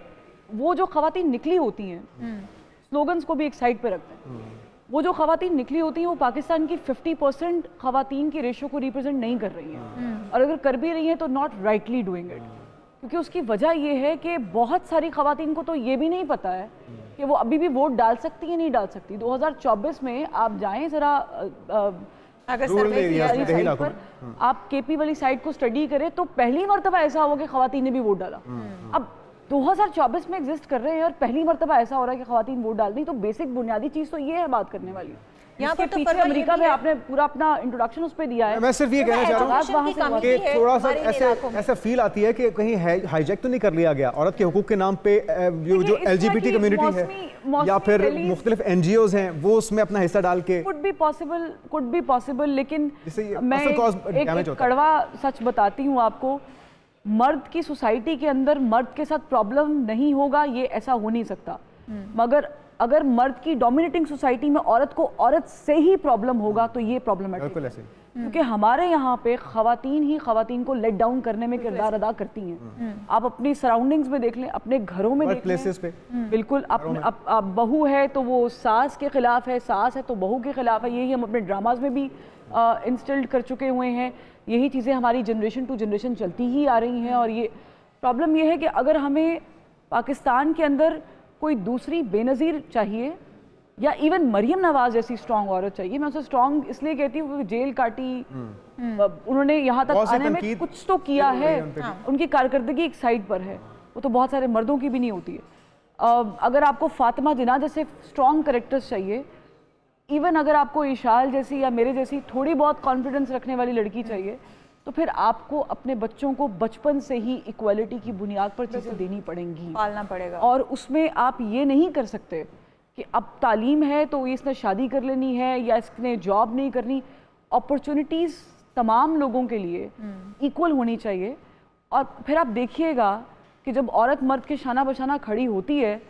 वो जो ख़वातीन निकली होती हैं, स्लोगन्स को भी एक साइड पे रखते हैं, वो जो ख़वातीन निकली होती हैं वो पाकिस्तान की 50% ख़वातीन की रेशो को रिप्रेजेंट नहीं कर रही हैं, और अगर कर भी रही हैं तो नॉट राइटली डूइंग इट। क्योंकि उसकी वजह ये है कि बहुत सारी ख़वातीन को तो ये भी नहीं पता है कि वो अभी भी वोट डाल सकती है नहीं डाल सकती। 2024 में आप जाएं ज़रा अगर सर्वे पर आप केपी वाली साइड को स्टडी करें तो पहली मरतबा ऐसा हुआ कि ख़वातीन ने भी वोट डाला। अब 2024 में एग्जिस्ट कर रहे हैं और पहली मरतबा ऐसा हो रहा है कि ख़वातीन वोट डाल दी, तो बेसिक बुनियादी चीज़ तो ये है बात करने वाली। यहाँ पर तो पीछे अमेरिका में आपने पूरा अपना इंट्रोडक्शन उस पे दिया है। मैं सिर्फ ये कहना चाह रहा हूँ कि थोड़ा सा ऐसा फील आती है कि कहीं हाईजैक तो नहीं कर लिया गया औरत के हुकूक के नाम पे, जो एलजीबीटी कम्युनिटी है या फिर मुख्तलिफ एनजीओज हैं वो उसमें अपना हिस्सा डाल के कुड बी पॉसिबल। लेकिन मैं एक कड़वा सच बताती हूँ आपको, मर्द की सोसाइटी के अंदर मर्द के साथ प्रॉब्लम नहीं होगा ये ऐसा हो नहीं सकता, मगर अगर मर्द की डोमिनेटिंग सोसाइटी में औरत को औरत से ही प्रॉब्लम होगा तो ये प्रॉब्लमेटिक है। क्योंकि हमारे यहाँ पे ख़वातीन ही ख़वातीन को लेट डाउन करने में किरदार अदा करती हैं। आप अपनी सराउंडिंग्स में देख लें, अपने घरों में देख लें, बिल्कुल आप बहू है तो वो सास के खिलाफ है, सास है तो बहू के खिलाफ है। यही हम अपने ड्रामाज में भी इंस्टिल्ड कर चुके हुए हैं। यही चीज़ें हमारी जनरेशन टू जनरेशन चलती ही आ रही हैं। और ये प्रॉब्लम ये है कि अगर हमें पाकिस्तान के अंदर कोई दूसरी बेनज़ीर चाहिए या इवन मरियम नवाज जैसी स्ट्रॉन्ग औरत चाहिए, मैं उसे स्ट्रॉन्ग इसलिए कहती हूँ क्योंकि जेल काटी, उन्होंने यहाँ तक आने में कुछ तो किया है, उनकी कारकर्दगी एक साइड पर है, वो तो बहुत सारे मर्दों की भी नहीं होती है। अगर आपको फातिमा जिन्ना जैसे स्ट्रॉन्ग कैरेक्टर्स चाहिए, इवन अगर आपको इशाल जैसी या मेरे जैसी थोड़ी बहुत कॉन्फिडेंस रखने वाली लड़की चाहिए, तो फिर आपको अपने बच्चों को बचपन से ही इक्वालिटी की बुनियाद पर चीज़ें देनी पड़ेंगी, पालना पड़ेगा। और उसमें आप ये नहीं कर सकते कि अब तालीम है तो इसने शादी कर लेनी है या इसने जॉब नहीं करनी। अपॉर्चुनिटीज़ तमाम लोगों के लिए इक्वल होनी चाहिए। और फिर आप देखिएगा कि जब औरत मर्द के शाना बशाना खड़ी होती है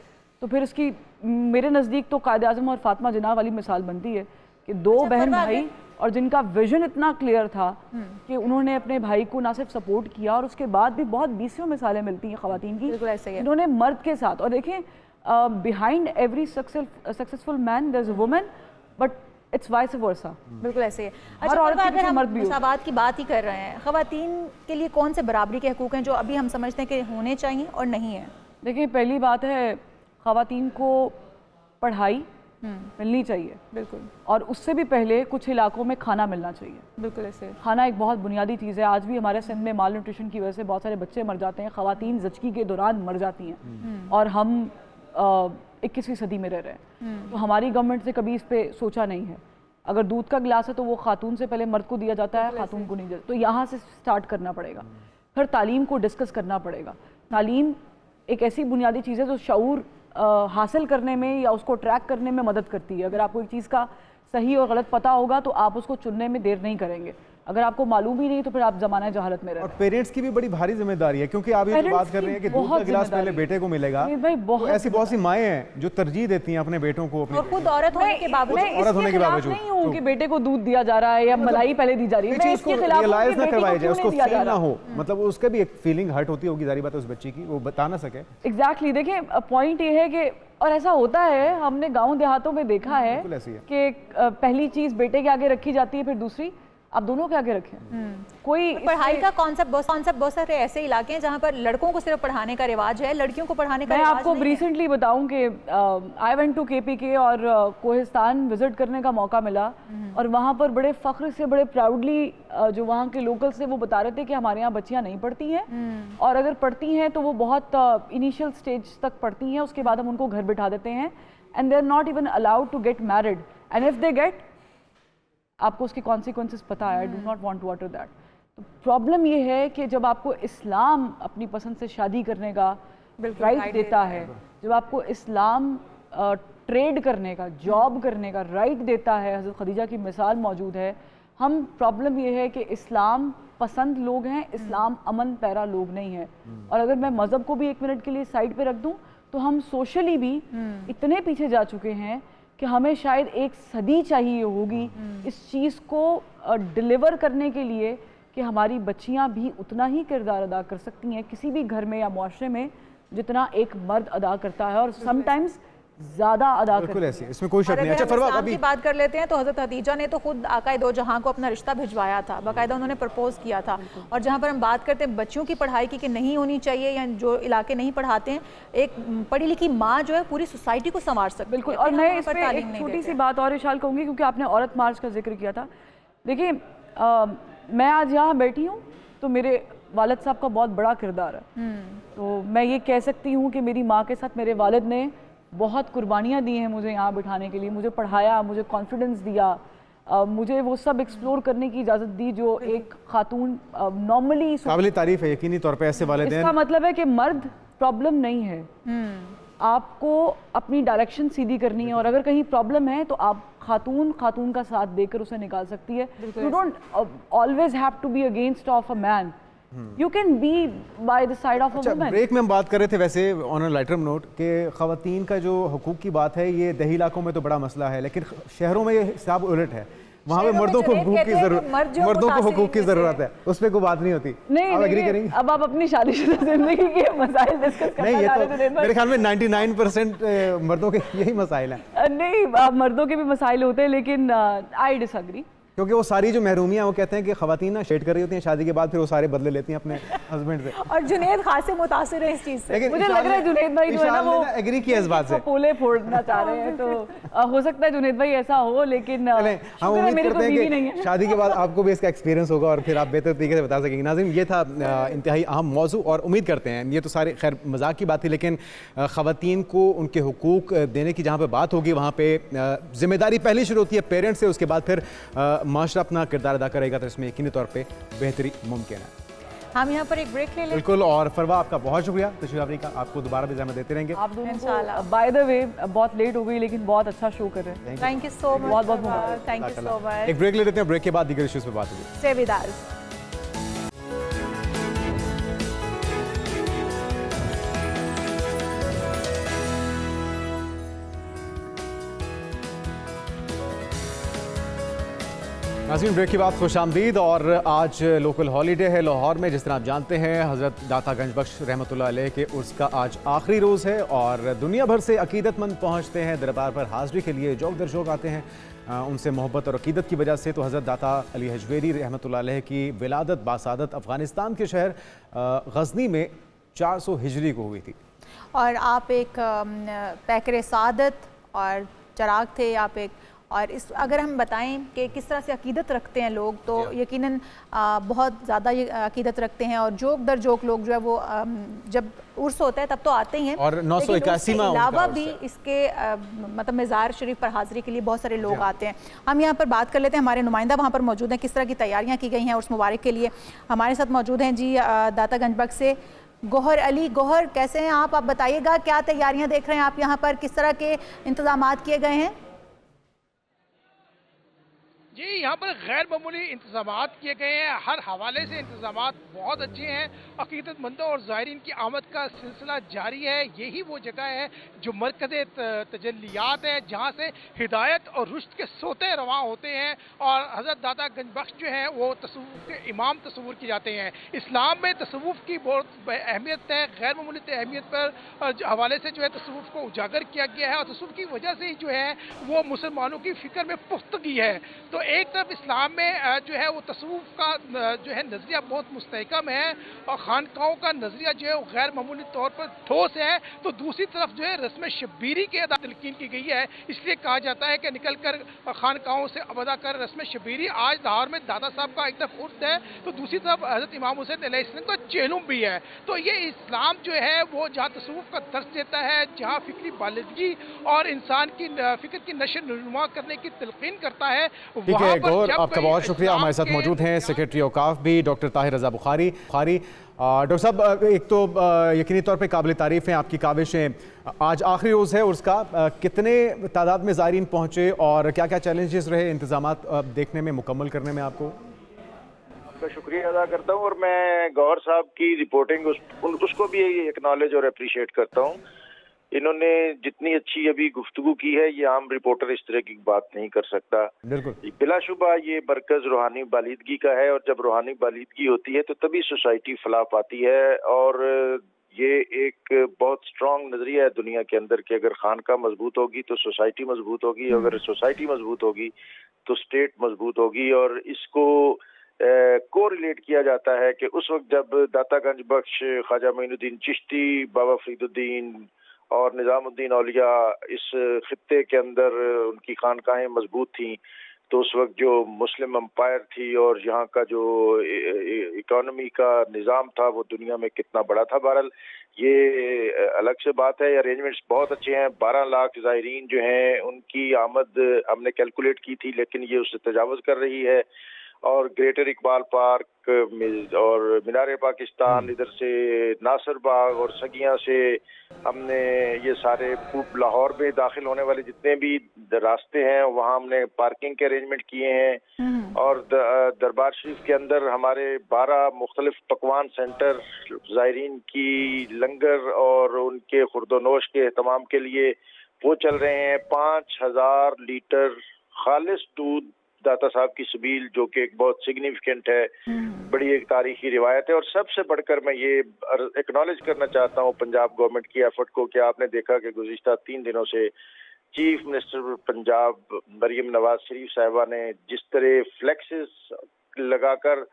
तो फिर उसकी मेरे नज़दीक तो कायद आज़म और फातिमा जिन्ना वाली मिसाल बनती है कि दो बहन भाई और जिनका विजन इतना क्लियर था कि उन्होंने अपने भाई को ना सिर्फ सपोर्ट किया, और उसके बाद भी बहुत बीसियों मिसालें मिलती हैं ख़वातीन की जिन्होंने मर्द के साथ। और देखें, behind every successful man there is a woman, but it's vice versa. बिल्कुल ऐसे ही है। अच्छा, अगर हम मसावात की बात ही कर रहे हैं, ख़वातीन के लिए कौन से बराबरी के हकूक़ हैं जो अभी हम समझते हैं कि होने चाहिए और नहीं है? देखिए, पहली बात है ख़वातीन को पढ़ाई मिलनी चाहिए, बिल्कुल, और उससे भी पहले कुछ इलाकों में खाना मिलना चाहिए। बिल्कुल ऐसे खाना एक बहुत बुनियादी चीज़ है। आज भी हमारे सिंध में माल न्यूट्रिशन की वजह से बहुत सारे बच्चे मर जाते हैं, ख़वातीन ज़चकी के दौरान मर जाती हैं, और हम 21वीं सदी में रह रहे हैं। तो हमारी गवर्नमेंट ने कभी इस पर सोचा नहीं है। अगर दूध का गिलास है तो वो खातून से पहले मर्द को दिया जाता है, खातून को नहीं दिया। तो यहाँ से स्टार्ट करना पड़ेगा। फिर तालीम को डिस्कस करना पड़ेगा। तालीम एक ऐसी बुनियादी चीज़ है जो शऊर हासिल करने में या उसको ट्रैक करने में मदद करती है। अगर आपको एक चीज़ का सही और गलत पता होगा तो आप उसको चुनने में देर नहीं करेंगे। अगर आपको मालूम ही नहीं तो फिर आप ज़माना जहालत में रहे। और पेरेंट्स की भी बड़ी भारी जिम्मेदारी है, क्योंकि आप ये जो बात कर रहे हैं कि दूध का गिलास पहले बेटे को मिलेगा, तो ऐसी बहुत सी माएँ हैं जो तरजीह देती हैं अपने बेटों को, अपनी खुद औरत होने के बावजूद नहीं हूँ कि बेटे को दूध दिया जा रहा है या मलाई पहले दी जा रही है, मैं इसके खिलाफ हूं कि बेटी को क्यों नहीं दिया जा रहा हो। मतलब उसका भी एक फीलिंग हर्ट होती होगी, जारी बात है, उस बच्ची की, वो बता ना सके। एग्जैक्टली। देखिए, पॉइंट ये है कि, और ऐसा होता है, हमने गांव देहातों में देखा है कि पहली चीज़ बेटे के आगे रखी जाती है, फिर दूसरी। आप दोनों के आगे रखें। कोई पढ़ाई का कॉन्सेप्ट बहुत सारे ऐसे इलाके हैं जहाँ पर लड़कों को सिर्फ पढ़ाने का रिवाज है, लड़कियों को पढ़ाने का मैं रिवाज आपको नहीं है। रिसेंटली बताऊं कि आई वेंट टू KPK और कोहिस्तान विजिट करने का मौका मिला और वहाँ पर बड़े फ़ख्र से, बड़े प्राउडली जो वहाँ के लोकल्स थे वो बता रहे थे कि हमारे यहाँ बच्चियाँ नहीं पढ़ती हैं और अगर पढ़ती हैं तो वो बहुत इनिशियल स्टेज तक पढ़ती हैं, उसके बाद हम उनको घर बिठा देते हैं and they are not even allowed to get married and if they get, आपको उसके कॉन्सिक्वेंसेस पता है। I do not want to utter that. तो प्रॉब्लम ये है कि जब आपको इस्लाम अपनी पसंद से शादी करने का राइट देता है, जब आपको इस्लाम ट्रेड करने का, जॉब करने का राइट देता है, हज़रत खदीजा की मिसाल मौजूद है। हम प्रॉब्लम ये है कि इस्लाम पसंद लोग हैं, इस्लाम अमन पैरा लोग नहीं हैं। और अगर मैं मज़हब को भी एक मिनट के लिए साइड पे रख दूं तो हम सोशली भी इतने पीछे जा चुके हैं कि हमें शायद एक सदी चाहिए होगी इस चीज़ को डिलीवर करने के लिए कि हमारी बच्चियां भी उतना ही किरदार अदा कर सकती हैं किसी भी घर में या मुआशरे में जितना एक मर्द अदा करता है, और समटाइम्स ज़्यादा अदा बिल्कुल करता ऐसे, इसमें कोई शक और नहीं। अगर अच्छा हम फरवा, इस्लाम अभी की बात कर लेते हैं तो हज़रत खदीजा ने तो खुद आकाए दो जहां को अपना रिश्ता भिजवाया था, बाकायदा उन्होंने प्रपोज किया था। और जहां पर हम बात करते हैं बच्चियों की पढ़ाई की कि नहीं होनी चाहिए या जो इलाके नहीं पढ़ाते हैं, एक पढ़ी लिखी माँ जो है पूरी सोसाइटी को संवार सकती है। बिल्कुल। और मैं इस पर एक छोटी सी बात और इशाल कहूँगी क्योंकि आपने औरत मार्च का जिक्र किया था। देखिए मैं आज यहाँ बैठी हूँ तो मेरे वालिद साहब का बहुत बड़ा किरदार है। तो मैं ये कह सकती हूँ कि मेरी माँ के साथ मेरे वालिद ने बहुत कुर्बानियाँ दी हैं मुझे यहाँ बिठाने के लिए, मुझे पढ़ाया, मुझे कॉन्फिडेंस दिया, मुझे वो सब एक्सप्लोर करने की इजाज़त दी जो एक खातून नॉर्मली काबिल तारीफ है यकीनी तौर पे ऐसे वालिदैन। इसका मतलब है कि मर्द प्रॉब्लम नहीं है, आपको अपनी डायरेक्शन सीधी करनी है और अगर कहीं प्रॉब्लम है तो आप खातून का साथ देकर उसे निकाल सकती है। You don't always have to be against of a man, you can be by the side of a woman. Break में हम बात कर रहे थे वैसे ऑन अ लाइटर नोट कि ख़वातीन का जो हुकूक की बात है ये देही इलाकों में तो बड़ा मसला है, लेकिन शहरों में ये हिसाब उलट है। वहाँ पे मर्दों को हुकूक की जरूरत, मर्दों को हुकूक की जरूरत है, उस पर कोई बात नहीं होती। नहीं, आप एग्री करेंगे? अब आप अपनी शादीशुदा जिंदगी के मसाइल डिस्कस करना नहीं, ये चाह तो रहे थे मेरे ख्याल में 99% मर्दों के यही मसाइल हैं। नहीं, आप मर्दों के भी मसाइल होते हैं, लेकिन आई डिसएग्री, क्योंकि वो सारी जो महरूमियाँ वो कहते हैं कि ख़वातीन ना शेड कर रही होती हैं शादी के बाद, फिर वो सारे बदले लेती हैं अपने हस्बैंड से। और जुनैद खासे मुतासिर है इस चीज़ से। लेकिन मुझे लग रहा है जुनैद भाई जो है ना वो एग्री किया इस बात से, पोले फोड़ना चाह रहे हैं, तो हो सकता है जुनैद भाई ऐसा हो, लेकिन हम उम्मीद मेरी करते कोई बीवी हैं नहीं कि है। शादी के बाद आपको भी इसका एक्सपीरियंस होगा और फिर आप बेहतर तरीके से बता सकेंगे। नाज़रीन, ये था इंतहाई अहम मौजू और उम्मीद करते हैं, ये तो सारे खैर मजाक की बात थी, लेकिन ख़वातीन को उनके हुकूक देने की जहाँ पे बात होगी वहाँ पे जिम्मेदारी पहले शुरू होती है पेरेंट्स से, उसके बाद फिर माशरा अपना किरदार अदा करेगा, तो इसमें यकीनी तौर पे बेहतरी मुमकिन है। हम यहाँ पर एक ब्रेक ले लें। बिल्कुल। और फरवा, आपका बहुत शुक्रिया तशरीफ आवरी का, आपको दोबारा भी ज़हमत देते रहेंगे। आप दोनों को बाय द वे बहुत लेट हो गई लेकिन बहुत अच्छा शो कर रहे हैं। Thank you so much. बहुत मुबारक। Thank you so much. एक ब्रेक ले लेते हैं, ब्रेक के बाद दीगर इश्यूज पे बात होगी। Stay with us. नाज़रीन, ब्रेक के बाद खुशामदीद। और आज लोकल हॉलीडे है लाहौर में, जिस तरह आप जानते हैं हज़रत दाता गंजबख्श रहमतुल्लाह अलैह के उर्स का आज आखिरी रोज़ है और दुनिया भर से अकीदतमंद पहुँचते हैं दरबार पर हाज़री के लिए, जोक दर जोक आते हैं उनसे मोहब्बत और अकीदत की वजह से। तो हज़रत दाता अली हजवेरी रहमतुल्लाह अलैह की विलादत बासादत अफ़गानिस्तान के शहर गज़नी में 400 हिजरी को हुई थी। और आप एक पैकर सादत और चराग थे, आप एक, और इस अगर हम बताएं कि किस तरह से अकीदत रखते हैं लोग, तो यकीनन बहुत ज़्यादा ये अकीदत रखते हैं और जोक दर जोक लोग जो है वो जब उर्स होता है तब तो आते ही हैं, और 981वां अलावा भी इसके मतलब मज़ार शरीफ पर हाज़री के लिए बहुत सारे लोग आते हैं। हम यहाँ पर बात कर लेते हैं, हमारे नुमाइंदा वहाँ पर मौजूद हैं, किस तरह की तैयारियाँ की गई हैं उर्स मुबारक के लिए। हमारे साथ मौजूद हैं जी दाता गंजबख्श से गौहर अली। गौहर, कैसे हैं आप बताइएगा, क्या तैयारियाँ देख रहे हैं आप यहाँ पर, किस तरह के इंतजाम किए गए हैं? जी, यहाँ पर गैर मामूली इंतजामात किए गए हैं, हर हवाले से इंतजामात बहुत अच्छे हैं। अकीदतमंदों और ज़ायरीन की आमद का सिलसिला जारी है। यही वो जगह है जो मरकज़ तजल्लियात है, जहाँ से हिदायत और रुश्द के सोते रवां होते हैं और हज़रत दाता गंजबख्श जो हैं वो तसव्वुफ़ के इमाम तस्वुर किए जाते हैं। इस्लाम में तसव्वुफ़ की बहुत अहमियत है, गैर मामूली अहमियत पर हवाले से जो है तसव्वुफ़ को उजागर किया गया है और तसव्वुफ़ की वजह से ही जो है वो मुसलमानों की फ़िक्र में पुख्तगी है। तो एक तरफ इस्लाम में जो है वो तसव्वुफ का जो है नज़रिया बहुत मुस्तहकम है और खानकाहों का नज़रिया जो है वो गैर मामूली तौर पर ठोस है, तो दूसरी तरफ जो है रस्म शब्बीरी की अदा तलकीन की गई है। इसलिए कहा जाता है कि निकल कर खानकाहों से अब अदा कर रस्म शब्बीरी। आज लाहौर में दादा साहब का एक तरफ उर्स है तो दूसरी तरफ हज़रत इमाम हुसैन अलैहिस्सलाम का चेहलुम भी है। तो ये इस्लाम जो है वो जहाँ तसव्वुफ का दर्स देता है, जहाँ फिक्री बालिदगी और इंसान की फिक्र की नशर नुमा करने की तलकीन करता है। ठीक है गौर, आपका बहुत शुक्रिया। हमारे साथ मौजूद हैं सेक्रेटरी औकाफ भी डॉक्टर ताहिर रज़ा बुखारी। डॉक्टर साहब, एक तो यकीनी तौर पे काबिल तारीफ़ हैं आपकी काविशें। आज आखिरी रोज़ है उर्स का, कितने तादाद में ज़ायरीन पहुँचे और क्या क्या चैलेंजेस रहे इंतज़ामात देखने में, मुकम्मल करने में आपको? आपका शुक्रिया अदा करता हूँ और मैं गौर साहब की रिपोर्टिंग उसको भी एक्नॉलेज और अप्रिशिएट करता हूँ। इन्होंने जितनी अच्छी अभी गुफ्तगू की है, ये आम रिपोर्टर इस तरह की बात नहीं कर सकता। बिल्कुल बिलाशुबा ये मरकज रूहानी बालिदगी का है और जब रूहानी बालिदगी होती है तो तभी सोसाइटी फलाह पाती है। और ये एक बहुत स्ट्रॉन्ग नजरिया है दुनिया के अंदर कि अगर खानका मजबूत होगी तो सोसाइटी मजबूत होगी, अगर सोसाइटी मजबूत होगी तो स्टेट मजबूत होगी। और इसको को रिलेट किया जाता है कि उस वक्त जब दाता गंज बख्श, ख्वाजा मोइनुद्दीन चिश्ती, बाबा फरीदुद्दीन और निज़ामुद्दीन औलिया इस खित्ते के अंदर उनकी खानकाहें मजबूत थीं, तो उस वक्त जो मुस्लिम एम्पायर थी और यहाँ का जो इकोनॉमी का निज़ाम था वो दुनिया में कितना बड़ा था। बहरहाल ये अलग से बात है। अरेंजमेंट्स बहुत अच्छे हैं। 12 लाख ज़ायरीन जो हैं उनकी आमद हमने कैलकुलेट की थी, लेकिन ये उससे तजावज़ कर रही है। और ग्रेटर इकबाल पार्क और मीनार पाकिस्तान, इधर से नासिर बाग और सगिया से हमने ये सारे लाहौर में दाखिल होने वाले जितने भी रास्ते हैं वहाँ हमने पार्किंग के अरेंजमेंट किए हैं। और दरबार शरीफ के अंदर हमारे 12 मुख्तलिफ पकवान सेंटर ज़ायरीन की लंगर और उनके खुर्दोनोश के एहतमाम के लिए वो चल रहे हैं। 5000 लीटर खालिस दूध दाता साहब की सबील, जो कि एक बहुत सिग्निफिकेंट है, बड़ी एक तारीखी रिवायत है। और सबसे बढ़कर मैं ये एक्नॉलेज करना चाहता हूँ पंजाब गवर्नमेंट की एफर्ट को कि आपने देखा कि गुज़िश्ता 3 दिनों से चीफ मिनिस्टर पंजाब मरियम नवाज शरीफ साहिबा ने जिस तरह फ्लेक्सेस लगाकर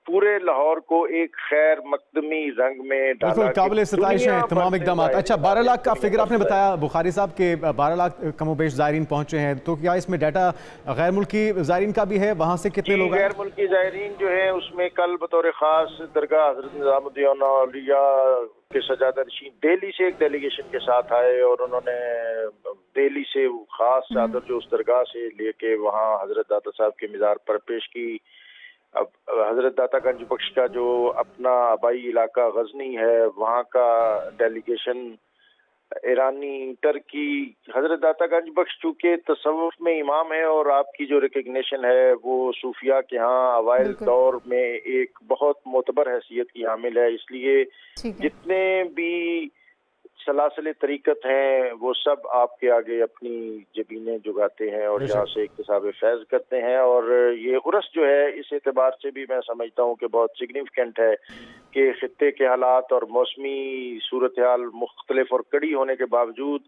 पूरे लाहौर को एक खैर मकदमी रंग में डाला। बिल्कुल काबिल सताइश हैं तमाम इकदाम। अच्छा, 12 लाख का फिगर आपने बताया बुखारी साहब के 12 लाख कमोबेश ज़ायरीन पहुंचे हैं, तो क्या इसमें डाटा गैर मुल्की ज़ायरीन का भी है? वहाँ से कितने लोग? गैर मुल्की ज़ायरीन जो है उसमें कल बतौर खास दरगाह हज़रत निज़ामुद्दीन औलिया के सजादा नशीन दिल्ली से एक डेलीगेशन के साथ आए और उन्होंने दिल्ली से खास चादर जो उस दरगाह से लेके वहाँ हज़रत दाता साहब के मज़ार पर पेश की। अब हजरत दाता गंज बख्श का जो अपना आबाई इलाका गजनी है वहाँ का डेलीगेशन ईरानी, टर्की, हजरत दाता गंज बख्श चूँकि तसव्वुफ में इमाम है और आपकी जो रिकग्निशन है वो सूफिया के यहाँ अवाइल दौर में एक बहुत मोतबर हैसियत की हामिल है, इसलिए जितने भी सलासिल तरीकत हैं वो सब आपके आगे अपनी जबीनें जुगाते हैं और यहाँ से इक्तिसाब फैज़ करते हैं। और ये उर्स जो है इस एतबार से भी मैं समझता हूँ कि बहुत सिग्निफिकेंट है कि खित्ते के हालात और मौसमी सूरत हाल मुख्तलिफ और कड़ी होने के बावजूद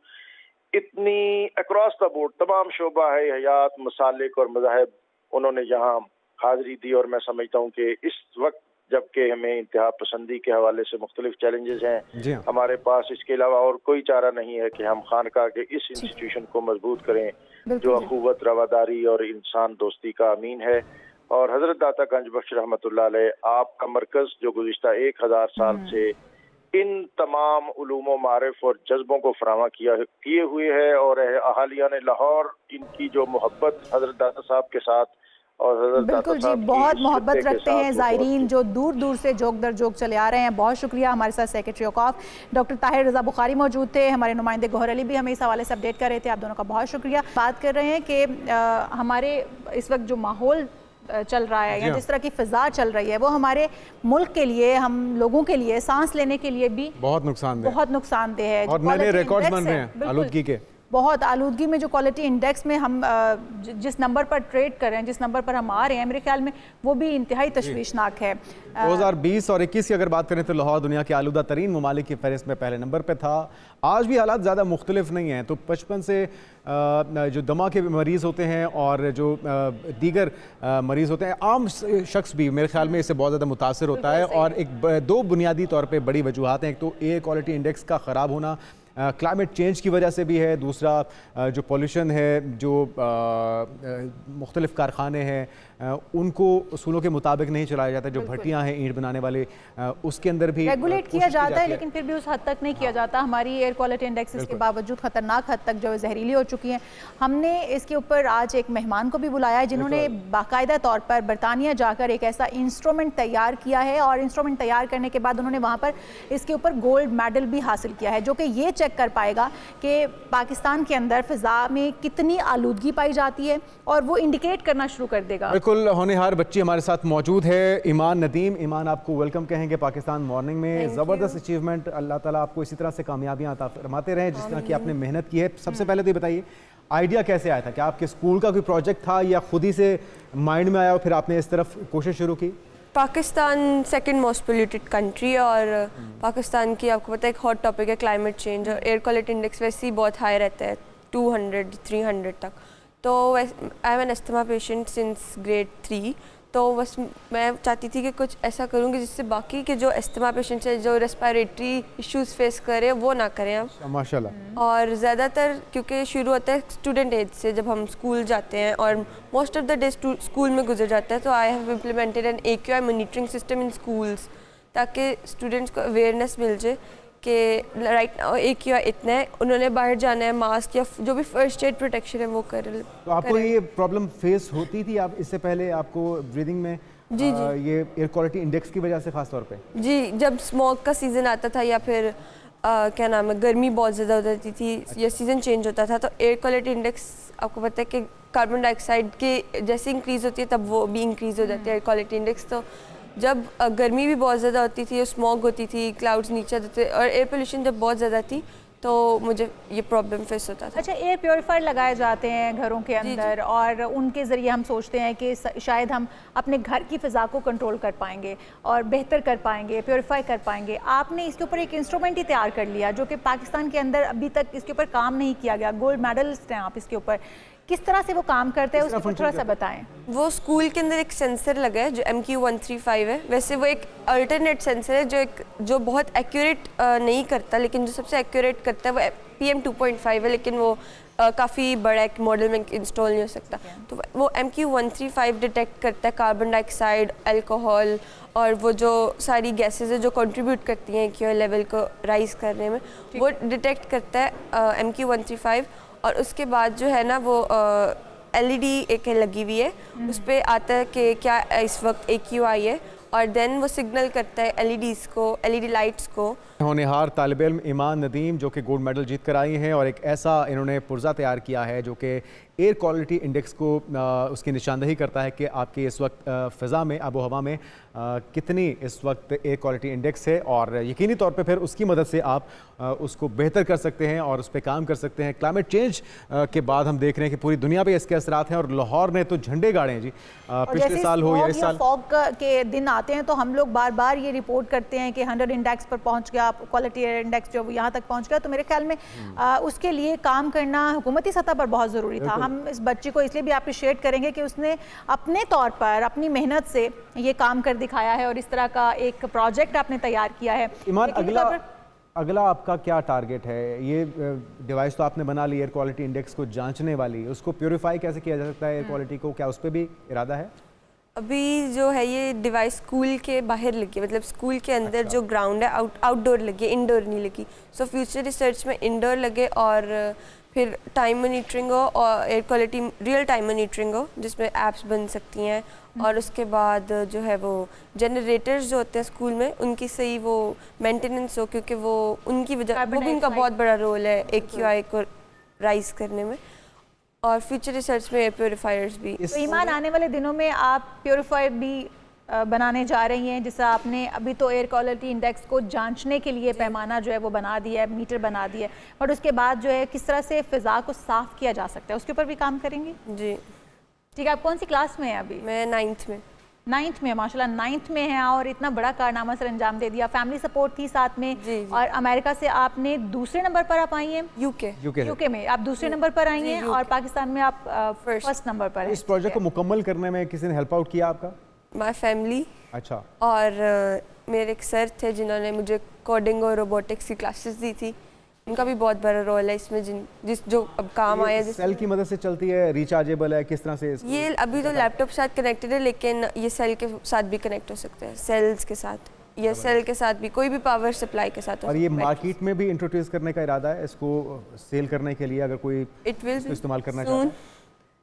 इतनी अक्रॉस द बोर्ड तमाम शोबा है हयात, मसालिक और मज़ाहिब उन्होंने यहाँ हाजिरी दी। और मैं समझता हूँ कि इस वक्त जबकि हमें इंतहा पसंदी के हवाले से मुख्तलिफ चैलेंजेस हैं हमारे पास, इसके अलावा और कोई चारा नहीं है कि हम खानका के इस इंस्टीट्यूशन को मजबूत करें जो अखुवत, रवादारी और इंसान दोस्ती का अमीन है। और हजरत दाता गंज बख्श रहमतुल्लाह अलैह आपका मरकज जो गुज़िश्ता 1000 साल से इन तमाम उलूम व मारिफ और जज्बों को फराहम किए हुए है और अहालियान लाहौर इनकी जो मोहब्बत हजरत दाता साहब के साथ और बिल्कुल जी बहुत मोहब्बत रखते हैं ज़ायरीन जो दूर दूर से जोक दर जोक चले आ रहे हैं। बहुत शुक्रिया। हमारे साथ सेक्रेटरी औकाफ डॉक्टर ताहिर रज़ा बुखारी मौजूद थे, हमारे नुमाइंदे गौहर अली भी हमें इस हवाले से अपडेट कर रहे थे। आप दोनों का बहुत शुक्रिया। बात कर रहे हैं कि हमारे इस वक्त जो माहौल चल रहा है या जिस तरह की फ़िज़ा चल रही है वो हमारे मुल्क के लिए, हम लोगों के लिए, सांस लेने के लिए भी बहुत नुकसानदेह है और नए नए रिकॉर्ड्स बन रहे हैं आलूदगी के। बहुत आलूदगी में जो क्वालिटी इंडेक्स में हम जिस नंबर पर ट्रेड कर रहे हैं, जिस नंबर पर हम आ रहे हैं, मेरे ख्याल में वो भी इंतहाई तशवीशनाक है। 2020 और 21 की अगर बात करें तो लाहौर दुनिया के आलूदा तरीन ममालिक की फहरिस्त में पहले नंबर पर था। आज भी हालात ज़्यादा मुख्तलिफ नहीं हैं, तो 55 से जो दमा के मरीज़ होते हैं और जो दीगर मरीज़ होते हैं, आम शख्स भी मेरे ख्याल में इससे बहुत ज़्यादा मुतासर होता है। और दो बुनियादी तौर पे बड़ी वजूहात हैं। एक तो एयर क्वालिटी इंडेक्स का ख़राब होना क्लाइमेट चेंज की वजह से भी है, दूसरा जो पोल्यूशन है, जो मुख्तलिफ़ कारखाने हैं उनको उसूलों के मुताबिक नहीं चलाया जाता। जो भट्टियाँ हैं ईंट बनाने वाले, उसके अंदर भी रेगुलेट किया जाता है, लेकिन फिर भी उस हद तक नहीं किया जाता। हमारी एयर क्वालिटी इंडेक्स के बावजूद ख़तरनाक हद तक जो है जहरीली हो चुकी हैं। हमने इसके ऊपर आज एक मेहमान को भी बुलाया है जिन्होंने बाकायदा तौर पर बरतानिया जाकर एक ऐसा इंस्ट्रूमेंट तैयार किया है, और इंस्ट्रूमेंट तैयार करने के बाद उन्होंने वहाँ पर इसके ऊपर गोल्ड मेडल भी हासिल किया है, जो कि ये चेक कर पाएगा कि पाकिस्तान के अंदर फ़िज़ा में कितनी आलूदगी पाई जाती है, और वो इंडिकेट करना शुरू कर देगा। बिल्कुल होनहार बच्ची हमारे साथ मौजूद है, ईमान नदीम। ईमान, आपको वेलकम कहेंगे पाकिस्तान मॉर्निंग में। ज़बरदस्त अचीवमेंट, अल्लाह ताला आपको इसी तरह से कामयाबियाँ अता फरमाते रहें जिस तरह की आपने मेहनत की है। सबसे पहले तो ये बताइए, आइडिया कैसे आया था? क्या आपके स्कूल का कोई प्रोजेक्ट था या खुद ही से माइंड में आया और फिर आपने इस तरफ कोशिश शुरू की? Pakistan second most polluted country है, और पाकिस्तान की आपको पता है एक हॉट टॉपिक है क्लाइमेट चेंज, और एयर क्वालिटी इंडेक्स वैसे ही बहुत हाई रहता है 200-300 तक। तो I am an asthma patient since grade 3, तो बस मैं चाहती थी कि कुछ ऐसा करूँगी जिससे बाकी के जो अस्थमा पेशेंट्स हैं, जो रेस्पिरेटरी इश्यूज़ फेस करें, वो ना करें अब माशाल्लाह। और ज़्यादातर क्योंकि शुरू होता है स्टूडेंट एज से, जब हम स्कूल जाते हैं और most of the day school में गुजर जाता है, तो I have implemented an AQI monitoring system in schools, ताकि स्टूडेंट्स को अवेयरनेस मिल जाए कि राइट नाउ AQI इतना है, उन्होंने बाहर जाना है, मास्क या जो भी फर्स्ट एड प्रोटेक्शन है वो कर। तो आपको ये प्रॉब्लम फेस होती थी आप इससे पहले, आपको ब्रीदिंग में? जी जी, ये एयर क्वालिटी इंडेक्स की वजह से खास तौर पे? जी, जब स्मोक का सीज़न आता था या फिर क्या नाम है, गर्मी बहुत ज़्यादा हो जाती थी या सीज़न चेंज होता था, तो एयर क्वालिटी इंडेक्स आपको पता है कि कार्बन डाइऑक्साइड के जैसे इंक्रीज़ होती है तब वो भी इंक्रीज़ हो जाती है एयर क्वालिटी इंडेक्स। तो जब गर्मी भी बहुत ज़्यादा होती थी, स्मॉग होती थी, क्लाउड्स नीचे आते थे, और एयर पोल्यूशन जब बहुत ज़्यादा थी, तो मुझे ये प्रॉब्लम फेस होता था। अच्छा, एयर प्योरीफायर लगाए जाते हैं घरों के अंदर, और उनके ज़रिए हम सोचते हैं कि शायद हम अपने घर की फ़िज़ा को कंट्रोल कर पाएंगे और बेहतर कर पाएंगे, प्योरीफाई कर पाएंगे। आपने इसके ऊपर एक इंस्ट्रूमेंट ही तैयार कर लिया जो कि पाकिस्तान के अंदर अभी तक इसके ऊपर काम नहीं किया गया। गोल्ड मेडलिस्ट हैं आप इसके ऊपर, किस तरह से वो काम करते हैं उसके ऊपर थोड़ा सा बताएं। वो स्कूल के अंदर एक सेंसर लगा है जो MQ135 है। वैसे वो एक अल्टरनेट सेंसर है जो बहुत एक्यूरेट नहीं करता, लेकिन जो सबसे एक्यूरेट करता है वो PM2.5 है, लेकिन वो काफ़ी बड़ा एक मॉडल में इंस्टॉल नहीं हो सकता। तो वो MQ135 डिटेक्ट करता है कार्बन डाइऑक्साइड, अल्कोहल और वो जो सारी गैसेज है जो कंट्रीब्यूट करती हैं AQI लेवल को राइज करने में, वो डिटेक्ट करता है MQ135। और उसके बाद जो है ना वो LED एक लगी हुई है, उस पर आता है कि क्या इस वक्त AQI है, और देन वो सिग्नल करता है LEDs को, LED लाइट्स को। होनहार तालिब इल्म ईमान नदीम जो कि गोल्ड मेडल जीत कर आई हैं, और एक ऐसा इन्होंने पुर्जा तैयार किया है जो कि एयर क्वालिटी इंडेक्स को उसकी निशानदही करता है कि आपकी इस वक्त फ़िज़ा में, आबो हवा में कितनी इस वक्त एयर क्वालिटी इंडेक्स है, और यकीनी तौर पे फिर उसकी मदद से आप उसको बेहतर कर सकते हैं और उस पर काम कर सकते हैं। क्लाइमेट चेंज के बाद हम देख रहे हैं कि पूरी दुनिया पे इसके असरात हैं, और लाहौर ने तो झंडे गाड़े हैं जी। पिछले साल हो या इस साल फॉग के दिन आते हैं तो हम लोग बार बार ये रिपोर्ट करते हैं कि 100 इंडेक्स पर पहुंच गया, क्वालिटी एयर इंडेक्स जो यहाँ तक पहुंच गया। तो मेरे ख्याल में उसके लिए काम करना हुकूमती सतह पर बहुत ज़रूरी था। हम इस बच्ची को इसलिए भी अप्रिशिएट करेंगे कि उसने अपने तौर पर अपनी मेहनत से ये काम कर दिखाया है, और इस तरह का एक प्रोजेक्ट आपने तैयार किया है। ईमान, अगला आपका क्या टारगेट है? ये डिवाइस तो आपने बना ली एयर क्वालिटी इंडेक्स को जांचने वाली, उसको प्योरीफाई कैसे किया जा सकता है एयर क्वालिटी को? क्या उस पर भी इरादा है? अभी जो है ये डिवाइस स्कूल के बाहर लगी, मतलब स्कूल के अंदर जो ग्राउंड है आउटडोर लगी, इंडोर नहीं लगी। सो फ्यूचर रिसर्च में इंडोर लगे, और फिर टाइम मॉनिटरिंग हो और air quality real time monitoring हो, जिसमें ऐप्स बन सकती हैं। और उसके बाद जो है वो जनरेटर्स जो होते हैं स्कूल में, उनकी सही वो मेंटेनेंस हो, क्योंकि वो उनकी वजह वो भी उनका बहुत बड़ा रोल है AQI को राइज करने में। और फ्यूचर रिसर्च में एयर प्योरीफायर्स भी। तो ईमान, आने वाले दिनों में आप प्योरीफायर भी बनाने जा रही हैं, जिससे आपने अभी तो एयर क्वालिटी इंडेक्स को जांचने के लिए पैमाना जो है वो बना दिया है, मीटर बना दिया है, बट उसके बाद जो है किस तरह से फ़िज़ा को साफ़ किया जा सकता है उसके ऊपर भी काम करेंगी। जी ठीक है, आप कौन सी क्लास में हैं अभी? मैं 9th में। 9th में, माशाल्लाह 9th में हैं और इतना बड़ा कारनामा सर अंजाम दे दिया। फैमिली सपोर्ट थी साथ में। जी। और अमेरिका से आपने दूसरे नंबर पर आप आई हैं, यूके में आप दूसरे नंबर पर आई हैं और पाकिस्तान में आप फर्स्ट नंबर पर हैं। इस प्रोजेक्ट को मुकम्मल करने में किसी ने हेल्प आउट किया आपका? My family. अच्छा। और मेरे एक सर थे जिन्होंने मुझे कोडिंग और रोबोटिक्स की क्लासेस दी थी, उनका भी बहुत बड़ा रोल है इसमें, जो अब काम आया। सेल की मदद से चलती है, रिचार्जेबल है, किस तरह से ये अभी तो लैपटॉप के साथ कनेक्टेड है, लेकिन ये सेल के साथ भी कनेक्ट हो सकते हैं, सेल्स के साथ या सेल के साथ भी, कोई भी पावर सप्लाई के साथ। और ये मार्केट में भी इंट्रोड्यूस करने का इरादा है इसको सेल करने के लिए, अगर कोई इस्तेमाल करना चाहता है?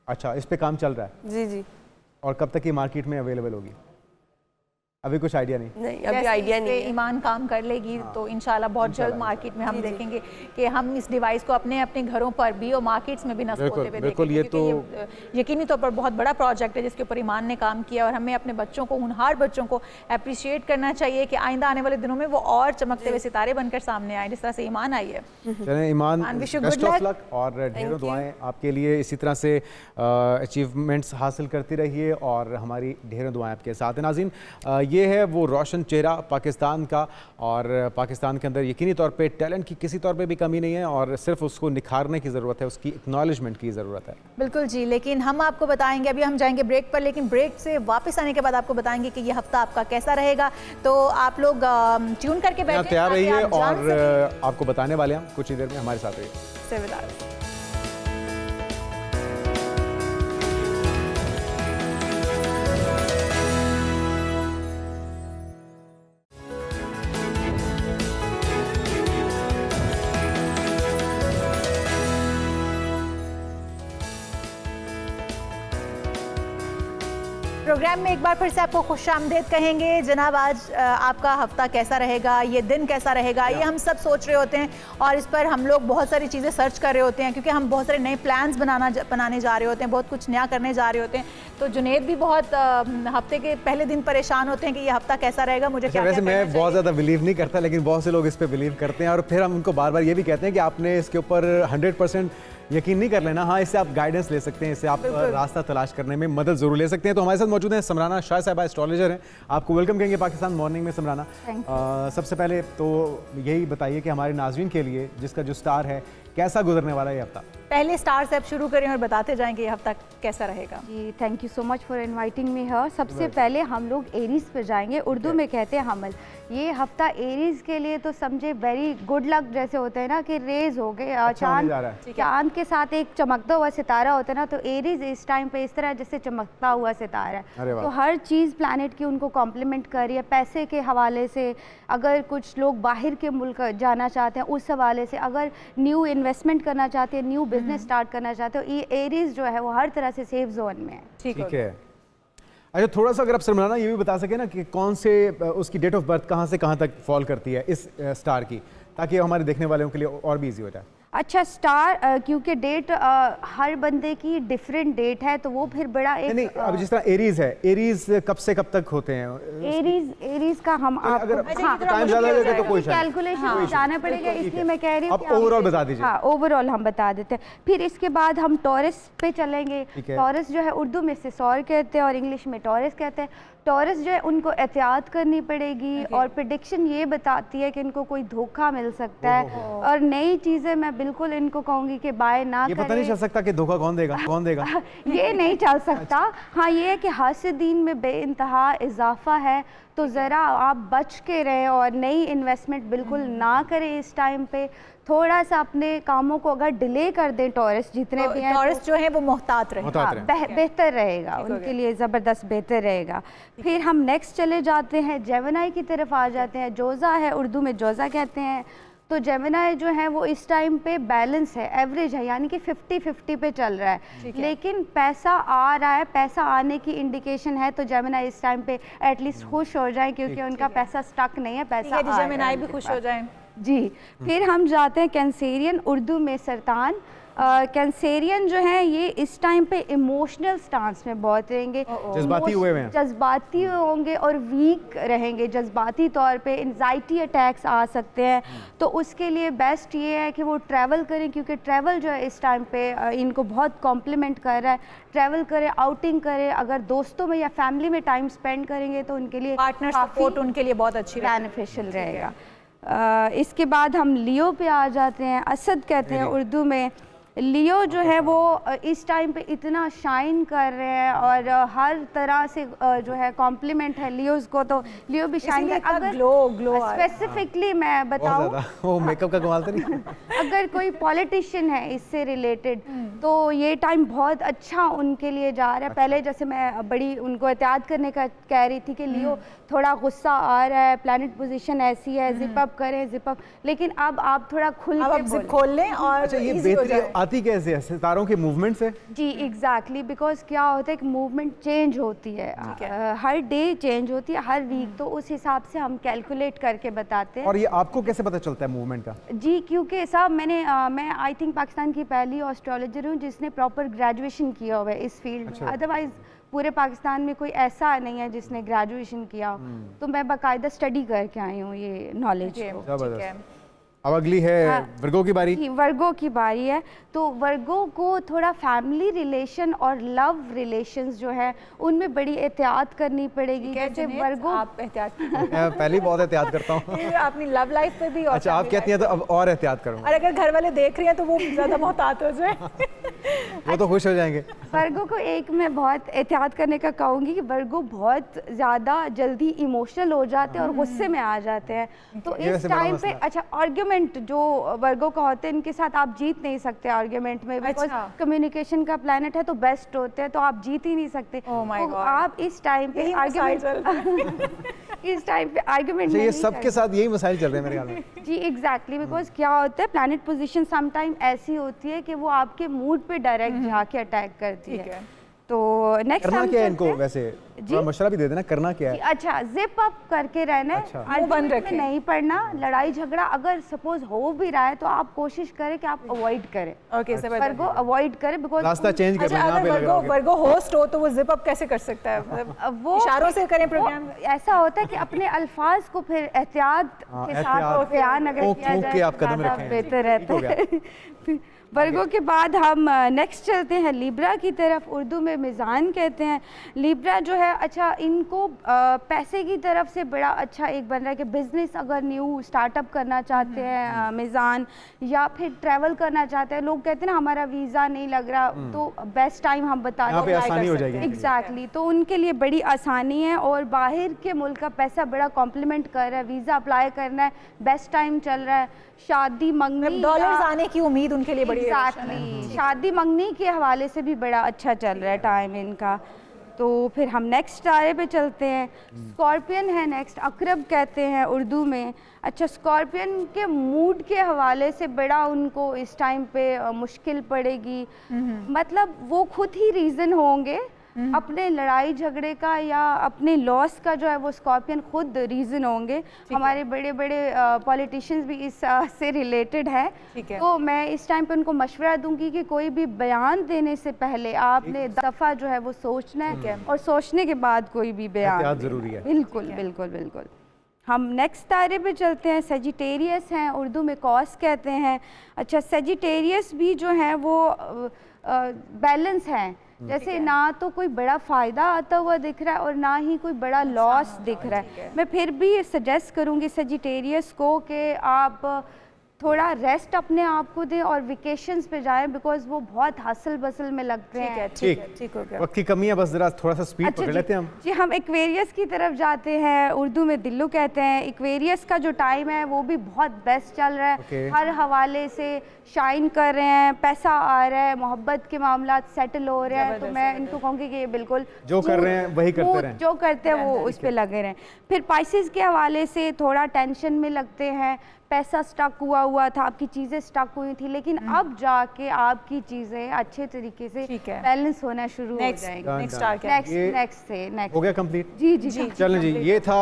अच्छा, इस पे काम चल रहा है? जी जी। और कब तक ये मार्केट में अवेलेबल होगी? अभी कुछ आइडिया नहीं, अभी आइडिया नहीं है। ईमान काम कर लेगी तो इंशाल्लाह बहुत जल्द मार्केट में हम देखेंगे कि हम इस डिवाइस को अपने अपने घरों पर भी और मार्केट्स में भी नस्ल होते हुए देखेंगे। ये तो यकीनी तौर पर बहुत बड़ा प्रोजेक्ट है जिसके ऊपर ईमान ने काम किया और हमें अपने बच्चों को, होनहार बच्चों को अप्रिशिएट करना चाहिए कि आइंदा आने वाले दिनों में वो और चमकते हुए सितारे बनकर सामने आए जिस तरह से ईमान आई है। चलें ईमान, बेस्ट ऑफ लक और ढेरों दुआएं आपके लिए, इसी तरह से अचीवमेंट्स हासिल करती रहिए और हमारी ढेरों दुआएं आपके साथ हैं। नाज़रीन, ये है वो रोशन चेहरा पाकिस्तान का, और पाकिस्तान के अंदर यकीनी तौर पे टैलेंट की किसी तौर पे भी कमी नहीं है और सिर्फ उसको निखारने की ज़रूरत है, उसकी एक्नॉलेजमेंट की ज़रूरत है। बिल्कुल जी, लेकिन हम आपको बताएंगे, अभी हम जाएंगे ब्रेक पर, लेकिन ब्रेक से वापस आने के बाद आपको बताएंगे कि ये हफ्ता आपका कैसा रहेगा। तो आप लोग ट्यून करके बैठे, तैयार रहिए और आपको बताने वाले हैं कुछ ही देर में, हमारे साथ रहिए। प्रोग्राम में एक बार फिर से आपको खुशामदीद कहेंगे। जनाब, आज आपका हफ्ता कैसा रहेगा, ये दिन कैसा रहेगा, ये हम सब सोच रहे होते हैं और इस पर हम लोग बहुत सारी चीज़ें सर्च कर रहे होते हैं क्योंकि हम बहुत सारे नए प्लान्स बनाने जा रहे होते हैं, बहुत कुछ नया करने जा रहे होते हैं। तो जुनैद भी बहुत हफ्ते के पहले दिन परेशान होते हैं कि ये हफ्ता कैसा रहेगा, मुझे क्या वैसे मैं बहुत ज़्यादा बिलीव नहीं करता, लेकिन बहुत से लोग इस पर बिलीव करते हैं और फिर हम उनको बार बार ये भी कहते हैं कि आपने इसके ऊपर 100% यकीन नहीं कर लेना। हाँ, इससे आप गाइडेंस ले सकते हैं, इससे आप रास्ता तलाश करने में मदद ज़रूर ले सकते हैं। तो हमारे साथ मौजूद हैं समराना शाह साहिबा, एस्ट्रोलॉजर हैं। आपको वेलकम कहेंगे पाकिस्तान मॉर्निंग में समराना। सबसे पहले तो यही बताइए कि हमारे नाज़रीन के लिए जिसका जो स्टार है, कैसा गुजरने वाला है ये हफ्ता? पहले स्टार से आप शुरू करें और बताते जाएं कि ये हफ्ता कैसा रहेगा। जी, thank you so much for inviting me here. सबसे पहले हम लोग एरीज पे जाएंगे, उर्दू में कहते हैं हमल। ये हफ्ता एरीज के लिए तो समझे वेरी गुड लक जैसे होते हैं ना कि रेज हो गए, चांद के साथ एक चमकता हुआ सितारा होता है ना, तो एरीज इस टाइम पे इस तरह जैसे चमकता हुआ सितारा है। तो हर चीज़ प्लैनेट की उनको कॉम्प्लीमेंट कर रही है। पैसे के हवाले से, अगर कुछ लोग बाहर के मुल्क जाना चाहते हैं उस हवाले से, अगर न्यू इन्वेस्टमेंट करना चाहते हैं, न्यू बिजनेस स्टार्ट करना चाहते हो, ये एरीज जो है वो हर तरह से सेफ जोन में है। ठीक है। अच्छा, थोड़ा सा अगर आप समराना ये भी बता सके ना कि कौन से उसकी डेट ऑफ बर्थ कहाँ से कहाँ तक फॉल करती है इस स्टार की, ताकि हमारे देखने वालों के लिए और भी इजी हो जाए। अच्छा, स्टार क्योंकि डेट हर बंदे की डिफरेंट डेट है तो वो फिर बड़ा एक नहीं, अब जिस तरह एरीज है, एरीज कब से कब तक होते हैं? एरीज का हम अगर टाइम ज़्यादा लगेगा तो कोई कैलकुलेशन जाना पड़ेगा, इसलिए मैं कह रही हूँ आप ओवरऑल बता दीजिए। हाँ, ओवरऑल हम बता देते हैं। फिर इसके बाद हम टॉरस पे चलेंगे। टॉरस जो है उर्दू में से सौर कहते हैं और इंग्लिश में टॉरस कहते हैं। टॉरस जो है उनको एहतियात करनी पड़ेगी और प्रेडिक्शन ये बताती है कि इनको कोई धोखा मिल सकता है और नई चीज़ें मैं बिल्कुल इनको कहूँगी कि बाय ना ये पता नहीं चल सकता कि धोखा कौन देगा ये नहीं चल सकता। हाँ, ये है कि हासिदीन में बेइंतहा इजाफा है, तो ज़रा आप बच के रहें और नई इन्वेस्टमेंट बिल्कुल ना करें इस टाइम पे। थोड़ा सा अपने कामों को अगर डिले कर दें, टॉरस जितने भी हैं, टॉरस जो है वो मोहतात रहे, बेहतर रहेगा उनके लिए, ज़बरदस्त बेहतर रहेगा। फिर हम नेक्स्ट चले जाते हैं, जेमिनी की तरफ आ जाते हैं। जोज़ा है, उर्दू में जोज़ा कहते हैं। तो जेमिनी जो है वो इस टाइम पे बैलेंस है, एवरेज है, यानी कि 50-50 पे चल रहा है, लेकिन पैसा आ रहा है, पैसा आने की इंडिकेशन है। तो जेमिनी इस टाइम पे एटलीस्ट खुश हो जाए क्योंकि उनका पैसा स्टक नहीं है, पैसा जेमिनी भी खुश हो जाए। जी। फिर हम जाते हैं कैंसेरियन, उर्दू में सरतान। कैंसेरियन जो है ये इस टाइम पे इमोशनल स्टांस में बहुत रहेंगे, जज्बाती हुए हैं, जज्बाती होंगे और वीक रहेंगे जज्बाती तौर पे, एंजाइटी अटैक्स आ सकते हैं। तो उसके लिए बेस्ट ये है कि वो ट्रैवल करें, क्योंकि ट्रैवल जो है इस टाइम पे इनको बहुत कॉम्प्लीमेंट कर रहा है। ट्रैवल करें, आउटिंग करें, अगर दोस्तों में या फैमिली में टाइम स्पेंड करेंगे तो उनके लिए पार्टनर सपोर्ट उनके लिए बहुत अच्छी बेनिफिशियल रहेगा। इसके बाद हम लियो पे आ जाते हैं, असद कहते हैं उर्दू में। लियो जो है वो इस टाइम पे इतना शाइन कर रहे हैं और हर तरह से जो है कॉम्प्लीमेंट है लियोज को, तो लियो भी शाइन कर। अगर ग्लो स्पेसिफिकली मैं बताऊं, वो मेकअप का कमाल तो नहीं अगर कोई पॉलिटिशियन है इससे रिलेटेड तो ये टाइम बहुत अच्छा उनके लिए जा रहा है। पहले जैसे मैं बड़ी उनको एहतियात करने का कह रही थी कि लियो थोड़ा गुस्सा आ रहा है, प्लैनेट पोजीशन ऐसी है, जिप अप करें, जिप अप, लेकिन अब आप थोड़ा खुल के जिप खोल लें और अच्छा, ये बेहतरी आती कैसे है? सितारों के मूवमेंट से? जी एग्जैक्टली, बिकॉज क्या होता है कि मूवमेंट चेंज होती है, हर डे चेंज होती है, हर वीक, तो उस हिसाब से हम कैलकुलेट करके बताते हैं। और ये आपको कैसे पता चलता है मूवमेंट का? जी क्योंकि साहब मैं आई थिंक पाकिस्तान की पहली एस्ट्रोलॉजर हूँ जिसने प्रॉपर ग्रेजुएशन किया हुआ है इस फील्ड में। अदरवाइज पूरे पाकिस्तान में कोई ऐसा नहीं है जिसने ग्रेजुएशन किया हो, तो मैं बाकायदा स्टडी करके आई हूँ ये नॉलेज को। अब अगली है वर्गो की बारी। वर्गो की बारी है, तो वर्गो को थोड़ा फैमिली रिलेशन और लव रिलेशंस जो है उनमें बड़ी एहतियात करनी पड़ेगी। जैसे वर्गो आप एहतियात पहले बहुत एहतियात करता हूँ अपनी लव लाइफ पे भी। अच्छा, आप कहती हैं तो अब और एहतियात करूँगा। और अगर घर वाले देख रहे हैं तो वो ज़्यादा मोहतात हो जाए वो तो खुश हो जाएंगे। वर्गो को एक मैं बहुत एहतियात करने का कहूँगी कि वर्गो बहुत ज़्यादा जल्दी इमोशनल हो जाते हैं और गुस्से में आ जाते हैं, तो इस टाइम पे अच्छा आर्ग्यूमेंट जो वर्गो का होते हैं इनके साथ आप जीत नहीं सकते आर्ग्यूमेंट में, बिकॉज कम्युनिकेशन का प्लैनेट है तो बेस्ट होते हैं, तो आप जीत ही नहीं सकते। तो आप इस टाइम पे इस टाइम पे आर्ग्यूमेंट ये सबके साथ यही मसाइल चल रहे हैं मेरे ख्याल में। जी एग्जैक्टली, बिकॉज क्या होता है प्लैनेट पोजीशन सम टाइम ऐसी होती है कि वो आपके मूड पे डायरेक्ट जाके अटैक करती है। तो नेक्स्ट करना क्या है इनको? वैसे थोड़ा मशवरा भी दे देना, करना क्या है? अच्छा, जिप अप करके रहना है, बंद रखें, नहीं पढ़ना, लड़ाई झगड़ा अगर सपोज हो भी रहा है तो आप कोशिश करें कि आप अवॉइड करें। ओके, वर्गो अवॉइड करें, बिकॉज रास्ता चेंज करना। अगर वर्गो होस्ट हो तो वो जिप अप कैसे कर सकता है? वो इशारों से करें प्रोग्राम। ऐसा होता है कि अपने अल्फाज को फिर एहतियात के साथ बयान अगर किया जाए बेहतर रहता है। वर्गों के बाद हम नेक्स्ट चलते हैं लिब्रा की तरफ, उर्दू में मिज़ान कहते हैं। लिब्रा जो है अच्छा इनको पैसे की तरफ से बड़ा अच्छा एक बन रहा है कि बिज़नेस अगर न्यू स्टार्टअप करना चाहते हैं मिज़ान, या फिर ट्रैवल करना चाहते हैं, लोग कहते हैं ना हमारा वीज़ा नहीं लग रहा, तो बेस्ट टाइम हम बता दें एग्जैक्टली, तो उनके लिए बड़ी आसानी है और बाहर के मुल्क का पैसा बड़ा कॉम्प्लीमेंट कर रहा है, वीज़ा अप्लाई करना है, बेस्ट टाइम चल रहा है। शादी मंगनी, डॉलर्स आने की उम्मीद उनके लिए बड़ी एग्जैक्टली, शादी मंगनी के हवाले से भी बड़ा अच्छा चल रहा है टाइम इनका। तो फिर हम नेक्स्ट तारे पे चलते हैं, स्कॉर्पियन है नेक्स्ट, अकरब कहते हैं उर्दू में। अच्छा, स्कॉर्पियन के मूड के हवाले से बड़ा उनको इस टाइम पे मुश्किल पड़ेगी, मतलब वो खुद ही रीज़न होंगे अपने लड़ाई झगड़े का या अपने लॉस का, जो है वो स्कॉर्पियन खुद रीज़न होंगे। हमारे बड़े बड़े पॉलिटिशियंस भी इस से रिलेटेड है, तो मैं इस टाइम पे उनको मशवरा दूंगी कि कोई भी बयान देने से पहले आपने दफ़ा जो है वो सोचना है और सोचने के बाद कोई भी बयान जरूरी है। बिल्कुल बिल्कुल बिल्कुल। हम नेक्स्ट तारे पे चलते हैं, सेजिटेरियस हैं, उर्दू में कॉस कहते हैं। अच्छा, सेजिटेरियस भी जो है वो बैलेंस हैं, जैसे ना तो कोई बड़ा फ़ायदा आता हुआ दिख रहा है और ना ही कोई बड़ा लॉस दिख रहा है। मैं फिर भी सजेस्ट करूँगी सेजिटेरियस को कि आप थोड़ा रेस्ट अपने आप को दें और वेकेशंस पे जाएं, बिकॉज वो बहुत हसल बसल में लगते हैं। ठीक हो गया, वक्त की कमी है, बस जरा थोड़ा सा स्पीड पकड़ लेते हैं हम। जी, हम एक्वेरियस की तरफ जाते हैं, उर्दू में दिल्लू कहते हैं। एक्वेरियस का जो टाइम है वो भी बहुत बेस्ट चल रहा है, हर हवाले से शाइन कर रहे हैं, पैसा आ रहा है, मोहब्बत के मामला सेटल हो रहे हैं, तो मैं इनको कहूँगी कि ये बिल्कुल जो कर रहे हैं वही करते रहें, जो करते हैं वो उस पर लगे रहें। फिर पाइसेस के हवाले से थोड़ा टेंशन में लगते हैं, पैसा स्टक हुआ था, आपकी चीज़ें स्टक हुई थी, लेकिन अब जाके आपकी चीज़ें अच्छे तरीके से बैलेंस होना शुरू हो जाएंगी। हो गया कंप्लीट? जी जी जी। चलें जी, ये था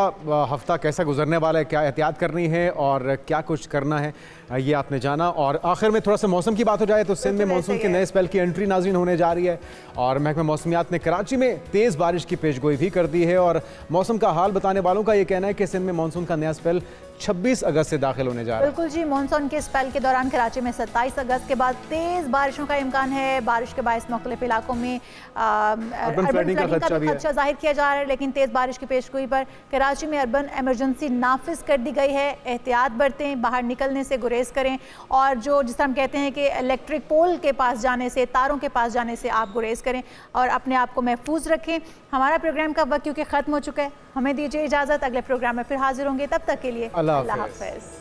हफ्ता कैसा गुजरने वाला है, क्या एहतियात करनी है और क्या कुछ करना है, ये आपने जाना। और आखिर में थोड़ा सा मौसम की बात हो जाए तो सिंध में मॉनसून के नए स्पेल की एंट्री नाज़रीन होने जा रही है और महकमा मौसमियात ने कराची में तेज़ बारिश की पेशगोई भी कर दी है। और मौसम का हाल बताने वालों का ये कहना है कि सिंध में मॉनसून का नया स्पेल 26 अगस्त से दाखिल होने जा रहा है। बिल्कुल जी, मॉनसून के स्पेल के दौरान कराची में 27 अगस्त के बाद तेज़ बारिशों का इम्कान है। बारिश के बायस मुख्तलिफ इलाकों में अर्बन फ्लडिंग का खदशा जाहिर किया जा रहा है, लेकिन तेज़ बारिश की पेशगोई पर कराची में अर्बन एमरजेंसी नाफिज कर दी गई है। एहतियात बरतें, बाहर निकलने से गुरेज करें और जो जिस तरह हम कहते हैं कि इलेक्ट्रिक पोल के पास जाने से, तारों के पास जाने से आप गुरेज करें और अपने आप को महफूज रखें। हमारा प्रोग्राम का वक्त क्योंकि ख़त्म हो चुका है, हमें दीजिए इजाज़त। अगले प्रोग्राम में फिर हाजिर होंगे, तब तक के लिए अल्लाह हाफ़िज़।